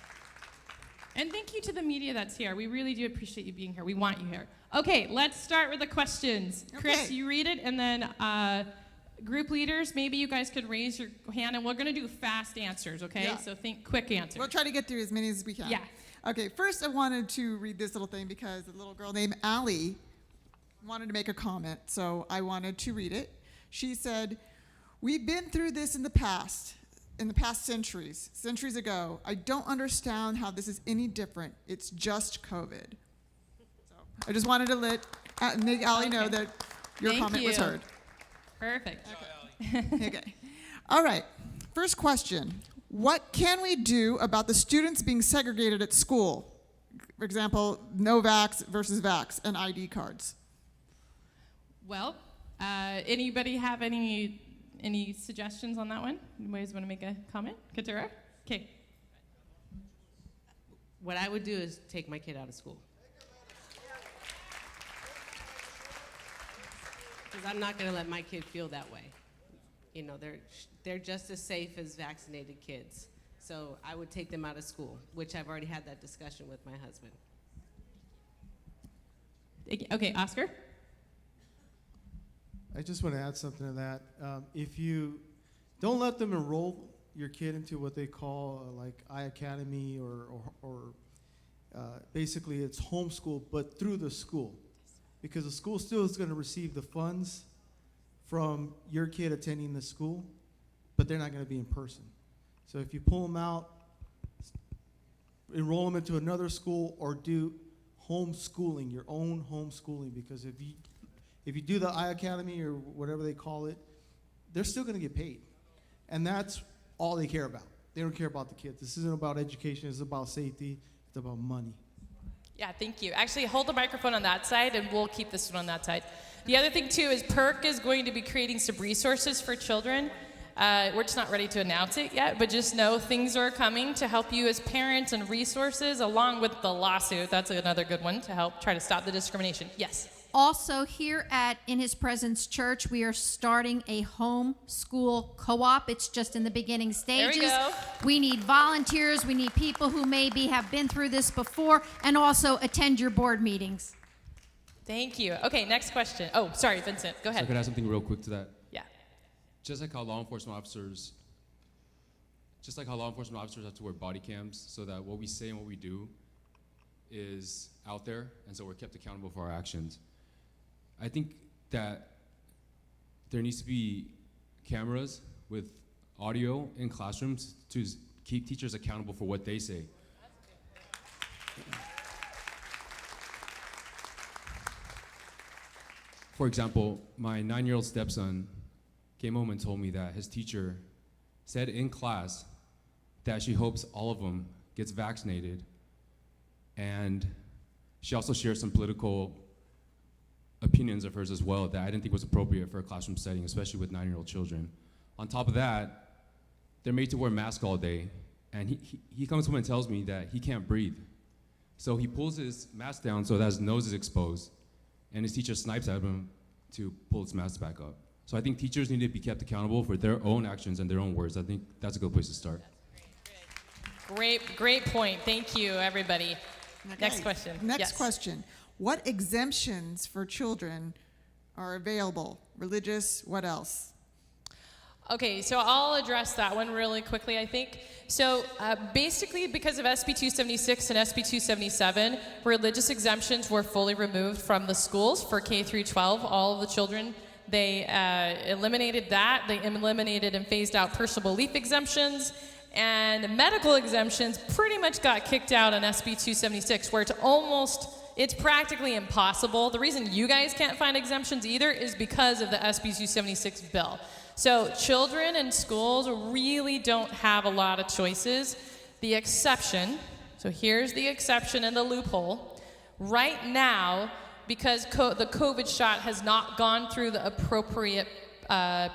And thank you to the media that's here. We really do appreciate you being here. We want you here. Okay, let's start with the questions. Chris, Okay. you read it, and then group leaders, maybe you guys could raise your hand, and we're going to do fast answers, okay? Yeah. So think quick answers. We'll try to get through as many as we can. Yeah. Okay, first I wanted to read this little thing because a little girl named Allie wanted to make a comment, so I wanted to read it. She said, "We've been through this in the past centuries ago. I don't understand how this is any different. It's just COVID." So I just wanted to make Allie know that your Thank comment was you. heard. Perfect. Okay. All right. First question. What can we do about the students being segregated at school? For example, no vax versus vax and ID cards. Well, anybody have any suggestions on that one? Anybody want to make a comment? Katura? Okay. What I would do is take my kid out of school. Because I'm not going to let my kid feel that way. You know, they're just as safe as vaccinated kids. So I would take them out of school, which I've already had that discussion with my husband. Okay, Oscar? I just want to add something to that. If you don't let them enroll your kid into what they call like iAcademy or basically it's homeschool, but through the school, because the school still is going to receive the funds from your kid attending the school, but they're not going to be in person. So if you pull them out, enroll them into another school, or do homeschooling, your own homeschooling, because if you do the iAcademy or whatever they call it, they're still going to get paid. And that's all they care about. They don't care about the kids. This isn't about education. It's about safety. It's about money. Yeah, thank you. Actually, hold the microphone on that side, and we'll keep this one on that side. The other thing, too, is Perk is going to be creating some resources for children. We're just not ready to announce it yet, but just know things are coming to help you as parents, and resources along with the lawsuit. That's another good one to help try to stop the discrimination. Yes. Also, here at In His Presence Church, we are starting a homeschool co-op. It's just in the beginning stages. There we go. We need volunteers. We need people who maybe have been through this before, and also attend your board meetings. Thank you. Okay, next question. Oh, sorry, Vincent. Go So I ahead. could add something real quick to that. Yeah. Just like how law enforcement officers have to wear body cams so that what we say and what we do is out there, and so we're kept accountable for our actions. I think that there needs to be cameras with audio in classrooms to keep teachers accountable for what they say. For example, my 9-year-old stepson came home and told me that his teacher said in class that she hopes all of them gets vaccinated, and she also shared some political opinions of hers as well that I didn't think was appropriate for a classroom setting, especially with 9-year-old children. On top of that, they're made to wear masks all day, and he comes home and tells me that he can't breathe. So he pulls his mask down so that his nose is exposed, and his teacher snipes at him to pull his mask back up. So I think teachers need to be kept accountable for their own actions and their own words. I think that's a good place to start. Great point. Thank you, everybody. Okay. Next question. Next Yes. question. What exemptions for children are available? Religious, what else? Okay, so I'll address that one really quickly, I think. So basically, because of SB 276 and SB 277, religious exemptions were fully removed from the schools for K through 12. All of the children, they eliminated that. They eliminated and phased out personal belief exemptions. And medical exemptions pretty much got kicked out on SB 276, where it's practically impossible. The reason you guys can't find exemptions either is because of the SB 276 bill. So children in schools really don't have a lot of choices. The exception, so here's the exception and the loophole. Right now, because the COVID shot has not gone through the appropriate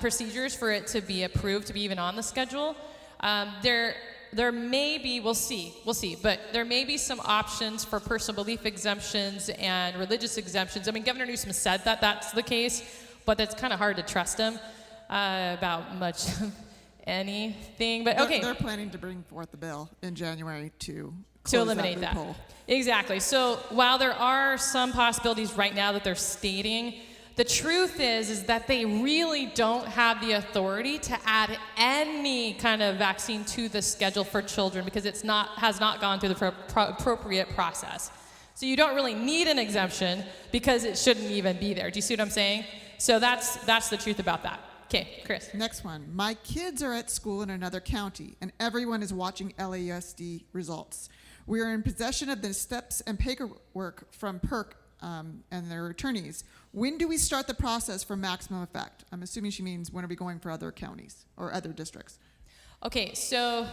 procedures for it to be approved, to be even on the schedule, there may be, we'll see, but there may be some options for personal belief exemptions and religious exemptions. I mean, Governor Newsom said that that's the case, but it's kind of hard to trust him about much anything. But okay. They're planning to bring forth the bill in January to to close eliminate that. loophole. Exactly. So while there are some possibilities right now that they're stating, the truth is that they really don't have the authority to add any kind of vaccine to the schedule for children because has not gone through the appropriate process. So you don't really need an exemption because it shouldn't even be there. Do you see what I'm saying? So that's the truth about that. Okay, Chris. Next one. My kids are at school in another county, and everyone is watching LAUSD results. We are in possession of the steps and paperwork from Perk and their attorneys. When do we start the process for maximum effect? I'm assuming she means when are we going for other counties or other districts? Okay, so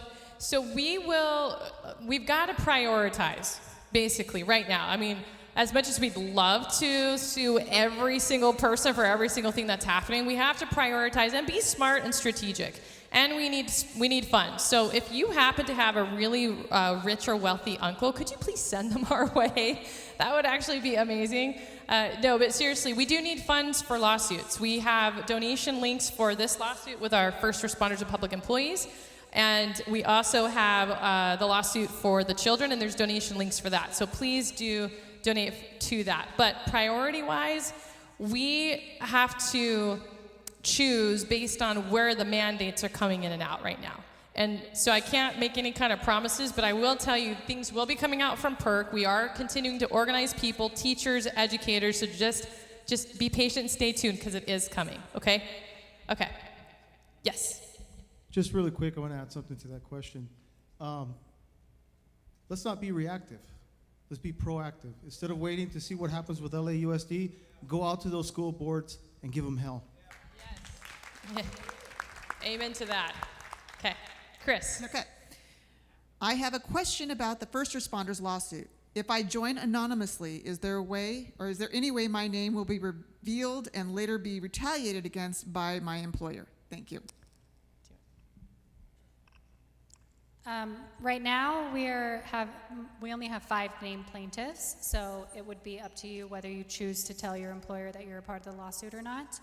we've got to prioritize, basically, right now. I mean, as much as we'd love to sue every single person for every single thing that's happening, we have to prioritize and be smart and strategic. And we need funds. So if you happen to have a really rich or wealthy uncle, could you please send them our way? That would actually be amazing. No, but seriously, we do need funds for lawsuits. We have donation links for this lawsuit with our first responders and public employees. And we also have the lawsuit for the children, and there's donation links for that. So please do donate to that. But priority-wise, we have to choose based on where the mandates are coming in and out right now. And so I can't make any kind of promises, but I will tell you things will be coming out from Perk. We are continuing to organize people, teachers, educators, so just be patient and stay tuned because it is coming, okay? Okay. Yes. Just really quick, I want to add something to that question. Let's not be reactive. Let's be proactive. Instead of waiting to see what happens with LAUSD, go out to those school boards and give them hell. Yes. Amen to that. Okay. Chris. Okay. I have a question about the first responders lawsuit. If I join anonymously, is there any way my name will be revealed and later be retaliated against by my employer? Thank you. Right now, we only have 5 named plaintiffs, so it would be up to you whether you choose to tell your employer that you're a part of the lawsuit or not.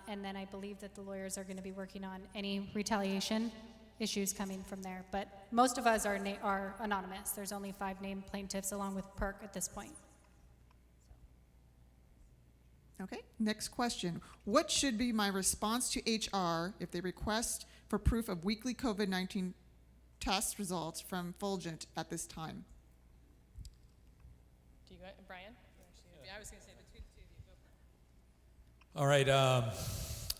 And then I believe that the lawyers are going to be working on any retaliation issues coming from there. But most of us are anonymous. There's only 5 named plaintiffs along with Perk at this point. Okay, next question. What should be my response to HR if they request for proof of weekly COVID-19 test results from Fulgent at this time? Do you want, Brian? Yeah, I was going to say between the two of you. Go for it. All right.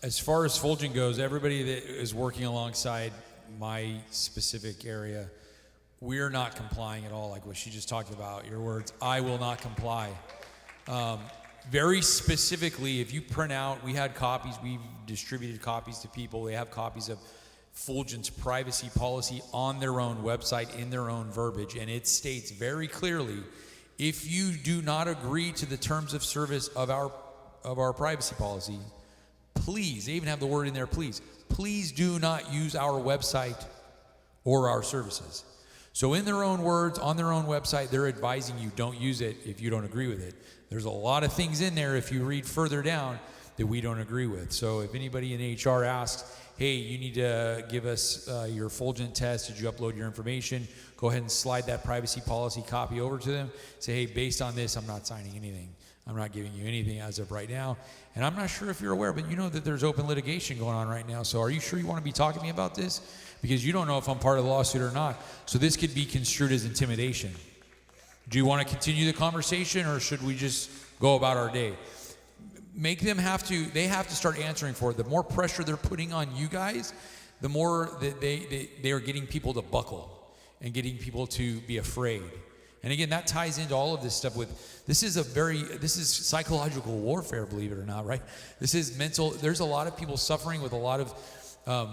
As far as Fulgent goes, everybody that is working alongside my specific area, we're not complying at all, like what she just talked about. Your words, I will not comply. Very specifically, if you print out, we had copies, we've distributed copies to people. They have copies of Fulgent's privacy policy on their own website in their own verbiage, and it states very clearly, if you do not agree to the terms of service of our privacy policy, please, they even have the word in there, please do not use our website or our services. So in their own words, on their own website, they're advising you don't use it if you don't agree with it. There's a lot of things in there, if you read further down, that we don't agree with. So if anybody in HR asks, hey, you need to give us your Fulgent test, did you upload your information? Go ahead and slide that privacy policy copy over to them. Say, hey, based on this, I'm not signing anything. I'm not giving you anything as of right now. And I'm not sure if you're aware, but you know that there's open litigation going on right now. So are you sure you want to be talking to me about this? Because you don't know if I'm part of the lawsuit or not. So this could be construed as intimidation. Do you want to continue the conversation, or should we just go about our day? Make them they have to start answering for it. The more pressure they're putting on you guys, the more that they are getting people to buckle and getting people to be afraid. And again, that ties into all of this stuff this is psychological warfare, believe it or not, right? This is mental. There's a lot of people suffering with a lot of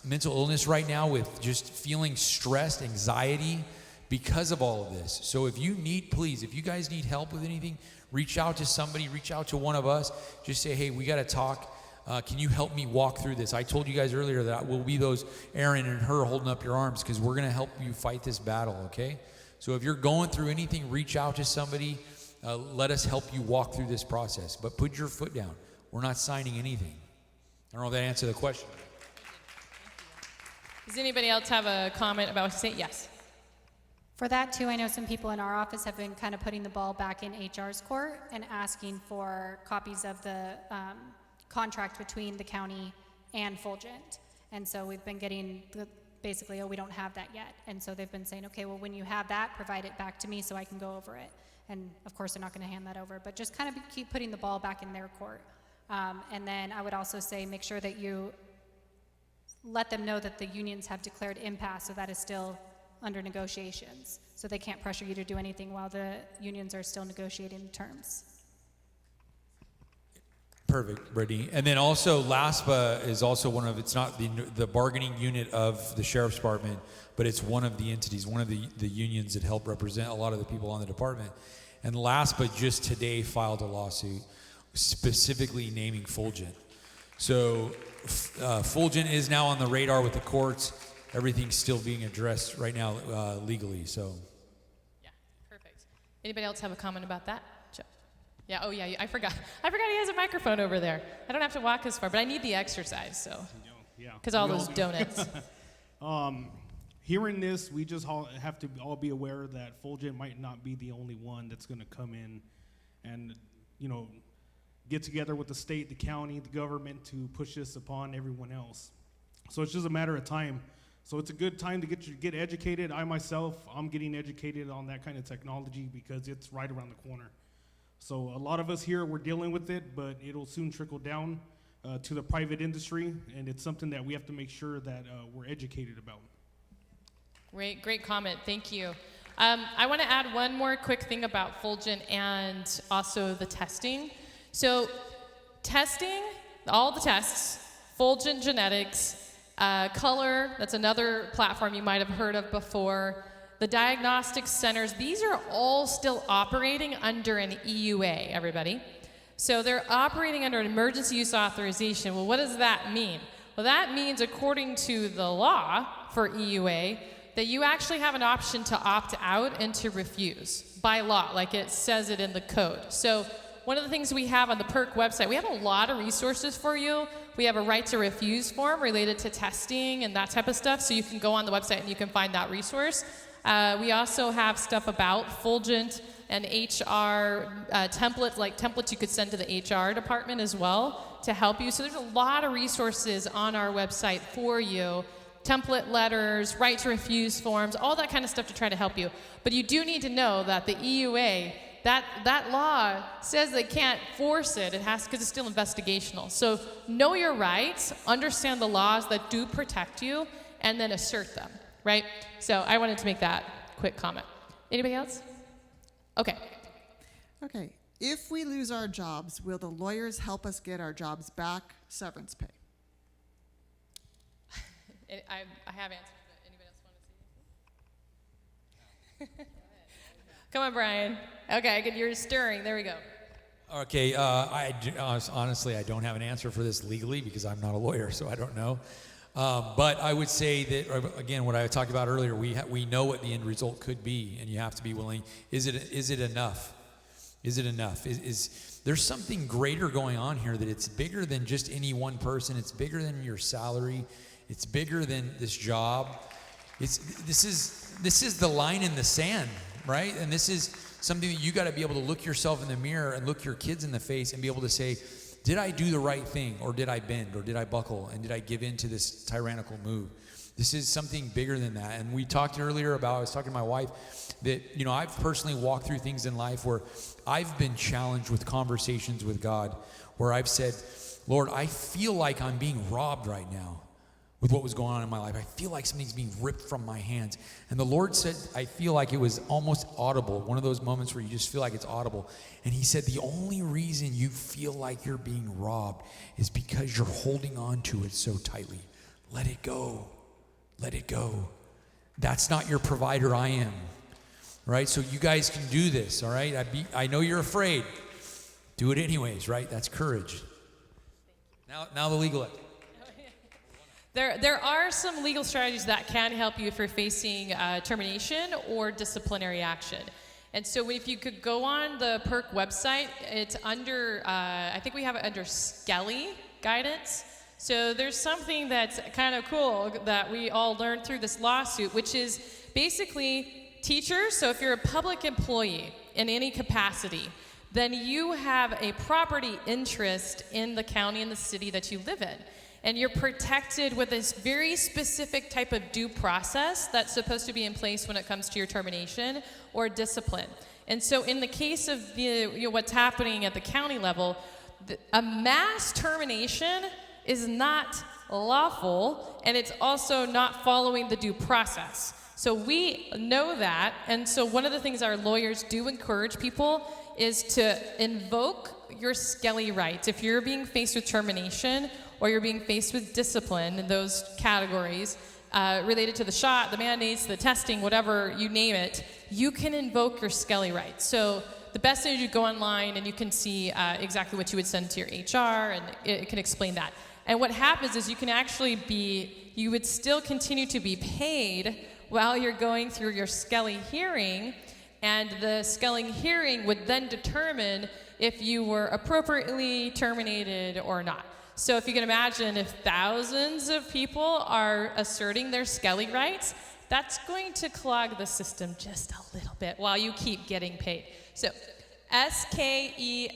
mental illness right now, with just feeling stressed, anxiety because of all of this. So if you guys need help with anything, reach out to somebody, reach out to one of us. Just say, hey, we got to talk. Can you help me walk through this? I told you guys earlier that we'll be those Aaron and her holding up your arms, because we're going to help you fight this battle, okay? So if you're going through anything, reach out to somebody. Let us help you walk through this process. But put your foot down. We're not signing anything. I don't know if that answered the question. Does anybody else have a comment about what you say? Yes. For that too, I know some people in our office have been kind of putting the ball back in HR's court and asking for copies of the contract between the county and Fulgent. And so we've been getting basically, oh, we don't have that yet. And so they've been saying, okay, well, when you have that, provide it back to me so I can go over it. And of course, they're not going to hand that over, but just kind of keep putting the ball back in their court. And then I would also say make sure that you let them know that the unions have declared impasse, so that is still under negotiations. So they can't pressure you to do anything while the unions are still negotiating the terms. Perfect, Brittany. And then also LASPA is also one of, it's not the bargaining unit of the Sheriff's Department, but it's one of the entities, one of the unions that help represent a lot of the people on the department. And LASPA just today filed a lawsuit specifically naming Fulgent. So Fulgent is now on the radar with the courts. Everything's still being addressed right now legally. So. Yeah, perfect. Anybody else have a comment about that? Joe? Yeah. Oh yeah. I forgot. He has a microphone over there. I don't have to walk as far, but I need the exercise. So. Yeah. Because all those donuts. Hearing this, we just have to all be aware that Fulgent might not be the only one that's going to come in and, get together with the state, the county, the government to push this upon everyone else. So it's just a matter of time. So it's a good time to get educated. I'm getting educated on that kind of technology because it's right around the corner. So a lot of us here, we're dealing with it, but it'll soon trickle down to the private industry, and it's something that we have to make sure that we're educated about. Great comment. Thank you. I want to add one more quick thing about Fulgent and also the testing. So testing, all the tests, Fulgent Genetics, Color, that's another platform you might have heard of before, the diagnostic centers, these are all still operating under an EUA, everybody. So they're operating under an emergency use authorization. Well, what does that mean? Well, that means according to the law for EUA, that you actually have an option to opt out and to refuse by law, like it says it in the code. So one of the things we have on the Perk website, we have a lot of resources for you. We have a right to refuse form related to testing and that type of stuff, so you can go on the website and you can find that resource. We also have stuff about Fulgent and HR templates you could send to the HR department as well to help you. So there's a lot of resources on our website for you. Template letters, right to refuse forms, all that kind of stuff to try to help you. But you do need to know that the EUA, that law says they can't force it. It has, because it's still investigational. So know your rights, understand the laws that do protect you, and then assert them, right? So I wanted to make that quick comment. Anybody else? Okay. Okay. If we lose our jobs, will the lawyers help us get our jobs back? Severance pay. I have answers, but anybody else want to see? Come on, Brian. Okay, good. You're stirring. There we go. Okay, honestly, I don't have an answer for this legally because I'm not a lawyer, so I don't know. But I would say that, again, what I talked about earlier, we know what the end result could be, and you have to be willing. Is it enough? Is it enough? There's something greater going on here, that it's bigger than just any one person. It's bigger than your salary. It's bigger than this job. This is the line in the sand, right? And this is something that you got to be able to look yourself in the mirror and look your kids in the face and be able to say, did I do the right thing, or did I bend, or did I buckle, and did I give in to this tyrannical move? This is something bigger than that. And we talked earlier about, I was talking to my wife, that, I've personally walked through things in life where I've been challenged with conversations with God, where I've said, Lord, I feel like I'm being robbed right now with what was going on in my life. I feel like something's being ripped from my hands. And the Lord said, I feel like it was almost audible, one of those moments where you just feel like it's audible. And he said, the only reason you feel like you're being robbed is because you're holding on to it so tightly. Let it go. Let it go. That's not your provider, I am. Right? So you guys can do this, all right? I know you're afraid. Do it anyways, right? That's courage. Now the legal. There are some legal strategies that can help you if you're facing termination or disciplinary action. And so if you could go on the Perk website, it's under, I think we have it under Skelly guidance. So there's something that's kind of cool that we all learned through this lawsuit, which is basically teachers, so if you're a public employee in any capacity, then you have a property interest in the county and the city that you live in. And you're protected with this very specific type of due process that's supposed to be in place when it comes to your termination or discipline. And so in the case of what's happening at the county level, a mass termination is not lawful, and it's also not following the due process. So we know that, and so one of the things our lawyers do encourage people is to invoke your Skelly rights. If you're being faced with termination or you're being faced with discipline in those categories related to the shot, the mandates, the testing, whatever, you name it, you can invoke your Skelly rights. So the best thing is you go online and you can see exactly what you would send to your HR, and it can explain that. And what happens is you would still continue to be paid while you're going through your Skelly hearing, and the Skelly hearing would then determine if you were appropriately terminated or not. So if you can imagine, if thousands of people are asserting their Skelly rights, that's going to clog the system just a little bit while you keep getting paid. So Skelly.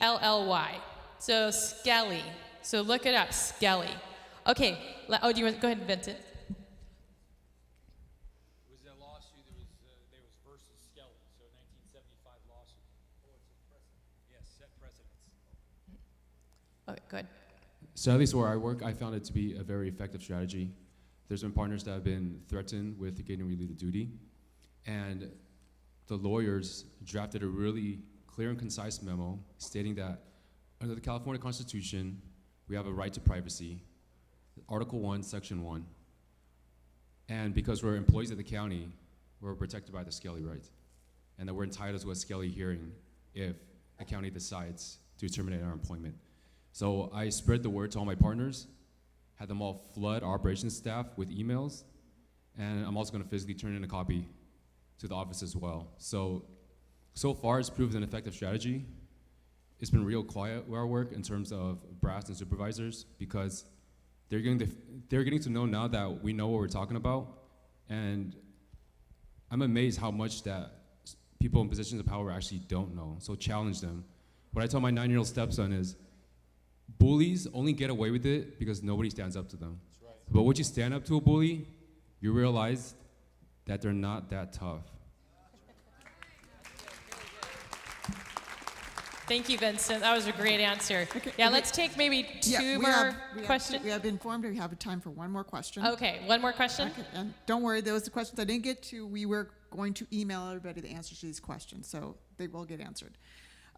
So Skelly. So look it up, Skelly. Okay. Do you want to go ahead and vent it? It was a lawsuit there was versus Skelly, so 1975 lawsuit. Oh, it's a precedent. Yes, set precedents. Okay, good. So at least where I work, I found it to be a very effective strategy. There's been partners that have been threatened with getting relieved of duty, and the lawyers drafted a really clear and concise memo stating that under the California Constitution, we have a right to privacy, Article 1, Section 1. And because we're employees of the county, we're protected by the Skelly right, and that we're entitled to a Skelly hearing if the county decides to terminate our employment. So I spread the word to all my partners, had them all flood our operations staff with emails, and I'm also going to physically turn in a copy to the office as well. So far it's proved an effective strategy. It's been real quiet where I work in terms of brass and supervisors, because they're getting to know now that we know what we're talking about, and I'm amazed how much that people in positions of power actually don't know. So challenge them. What I tell my 9-year-old stepson is, bullies only get away with it because nobody stands up to them. That's right. But once you stand up to a bully, you realize that they're not that tough. Thank you, Vincent. That was a great answer. Okay, yeah, okay. let's take maybe two more questions. We have been informed we have time for one more question. Okay, one more question. Okay, and don't worry, those are the questions I didn't get to. We were going to email everybody the answers to these questions, so they will get answered.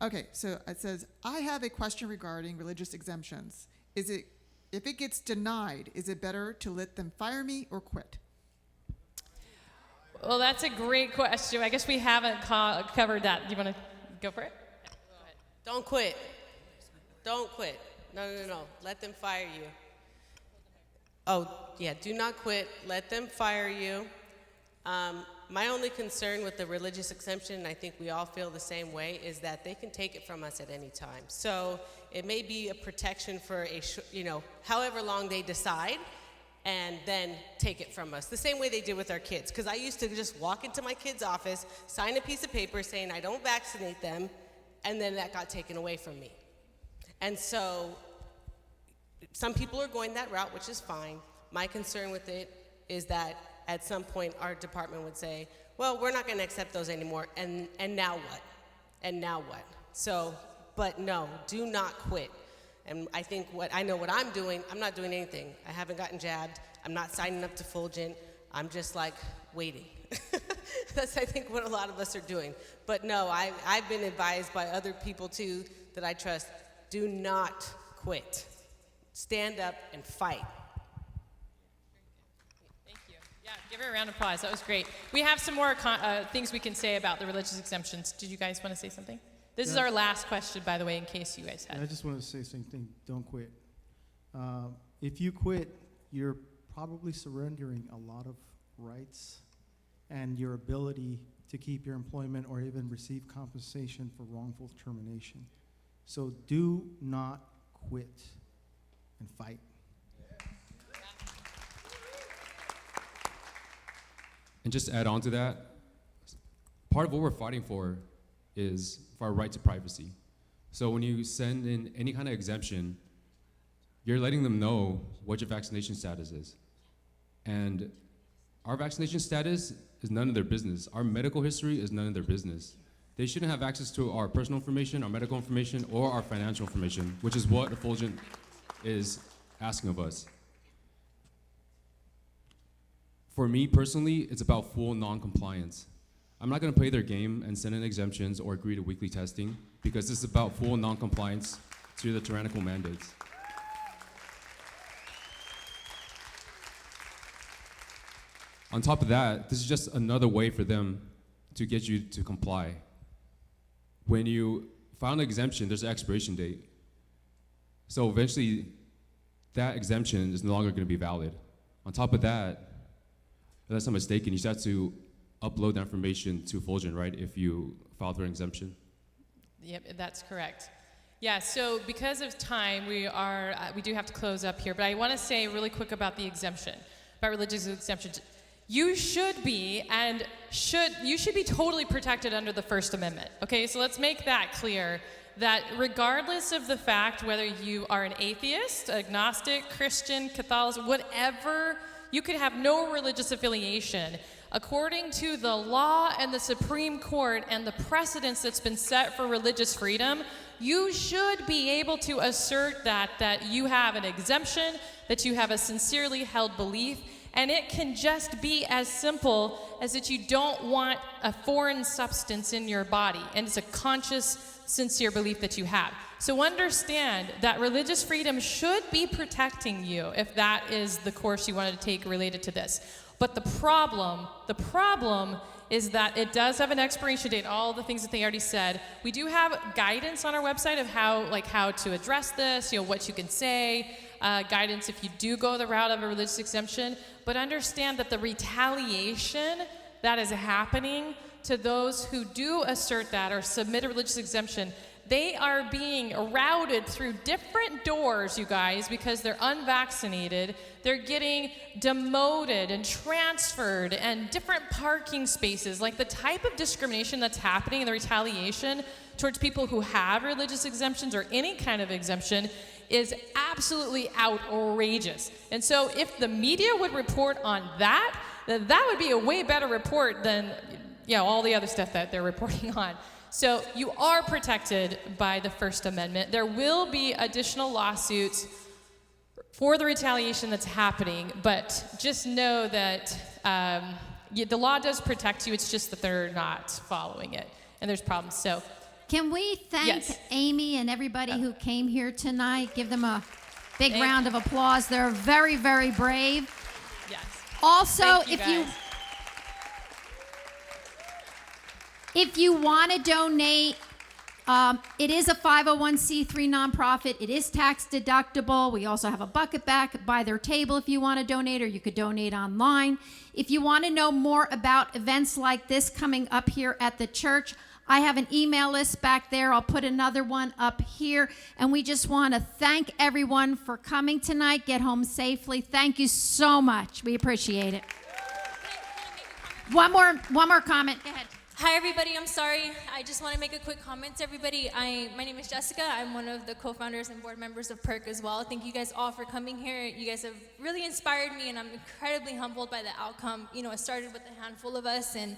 Okay, so it says, I have a question regarding religious exemptions. If it gets denied, is it better to let them fire me or quit? Well, that's a great question. I guess we haven't covered that. Do you want to go for it? Don't quit. Don't quit. No. Let them fire you. Oh, yeah, do not quit. Let them fire you. My only concern with the religious exemption, and I think we all feel the same way, is that they can take it from us at any time. So it may be a protection for however long they decide, and then take it from us. The same way they did with our kids. Because I used to just walk into my kid's office, sign a piece of paper saying I don't vaccinate them, and then that got taken away from me. And so some people are going that route, which is fine. My concern with it is that at some point our department would say, well, we're not going to accept those anymore, and now what? And now what? So, but no, do not quit. And I think I know what I'm doing. I'm not doing anything. I haven't gotten jabbed. I'm not signing up to Fulgent. I'm just like waiting. That's, I think, what a lot of us are doing. But no, I've been advised by other people too that I trust, do not quit. Stand up and fight. Thank you. Yeah, give her a round of applause. That was great. We have some more things we can say about the religious exemptions. Did you guys want to say something? This is our last question, by the way, in case you guys had. I just want to say the same thing. Don't quit. If you quit, you're probably surrendering a lot of rights and your ability to keep your employment or even receive compensation for wrongful termination. So do not quit and fight. And just to add on to that, part of what we're fighting for is for our right to privacy. So when you send in any kind of exemption, you're letting them know what your vaccination status is. And our vaccination status is none of their business. Our medical history is none of their business. They shouldn't have access to our personal information, our medical information, or our financial information, which is what Effulgent is asking of us. For me personally, it's about full non-compliance. I'm not gonna play their game and send in exemptions or agree to weekly testing, because this is about full non-compliance to the tyrannical mandates. On top of that, this is just another way for them to get you to comply. When you file an exemption, there's an expiration date. So eventually, that exemption is no longer going to be valid. On top of that, unless I'm mistaken, you just have to upload that information to Effulgent, right, if you file for an exemption? Yep, that's correct. Yeah, so because of time, we do have to close up here, but I want to say really quick about the exemption, about religious exemptions. You should be totally protected under the First Amendment. Okay, so let's make that clear, that regardless of the fact whether you are an atheist, agnostic, Christian, Catholic, whatever, you could have no religious affiliation. According to the law and the Supreme Court and the precedents that's been set for religious freedom, you should be able to assert that you have an exemption, that you have a sincerely held belief. And it can just be as simple as that you don't want a foreign substance in your body, and it's a conscious, sincere belief that you have. So understand that religious freedom should be protecting you if that is the course you wanted to take related to this. But the problem is that it does have an expiration date, all the things that they already said. We do have guidance on our website of how to address this, what you can say, guidance if you do go the route of a religious exemption. But understand that the retaliation that is happening to those who do assert that or submit a religious exemption, they are being routed through different doors, you guys, because they're unvaccinated. They're getting demoted and transferred and different parking spaces. Like the type of discrimination that's happening in the retaliation towards people who have religious exemptions or any kind of exemption is absolutely outrageous. And so if the media would report on that, then that would be a way better report than all the other stuff that they're reporting on. So you are protected by the First Amendment. There will be additional lawsuits for the retaliation that's happening, but just know that the law does protect you. It's just that they're not following it, and there's problems. So, can we thank Amy and everybody who came here tonight? Give them a big round of applause. They're very, very brave. Yes. Also, if you want to donate, it is a 501c3 nonprofit. It is tax deductible. We also have a bucket back by their table if you want to donate, or you could donate online. If you want to know more about events like this coming up here at the church, I have an email list back there. I'll put another one up here. And we just want to thank everyone for coming tonight. Get home safely. Thank you so much. We appreciate it. One more comment. Go ahead. Hi, everybody. I'm sorry. I just want to make a quick comment to everybody. My name is Jessica. I'm one of the co-founders and board members of Perk as well. Thank you guys all for coming here. You guys have really inspired me, and I'm incredibly humbled by the outcome. It started with a handful of us, and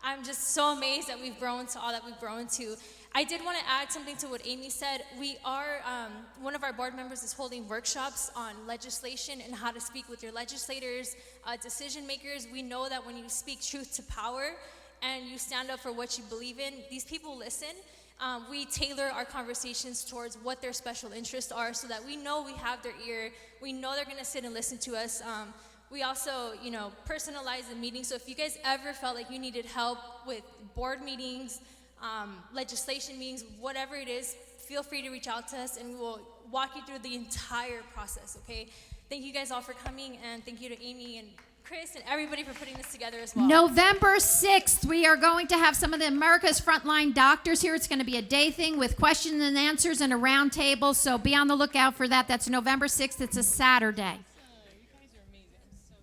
I'm just so amazed that we've grown to all that we've grown to. I did want to add something to what Amy said. We are, one of our board members is holding workshops on legislation and how to speak with your legislators, decision makers. We know that when you speak truth to power, and you stand up for what you believe in, these people listen. We tailor our conversations towards what their special interests are so that we know we have their ear. We know they're going to sit and listen to us. We also, personalize the meetings. So if you guys ever felt like you needed help with board meetings, legislation meetings, whatever it is, feel free to reach out to us and we will walk you through the entire process, okay? Thank you guys all for coming, and thank you to Amy and Chris and everybody for putting this together as well. November 6th, we are going to have some of the America's Frontline Doctors here. It's going to be a day thing with questions and answers and a round table, so be on the lookout for that. That's November 6th. It's a Saturday. You guys are amazing. I'm so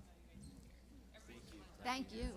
glad you guys. Thank you.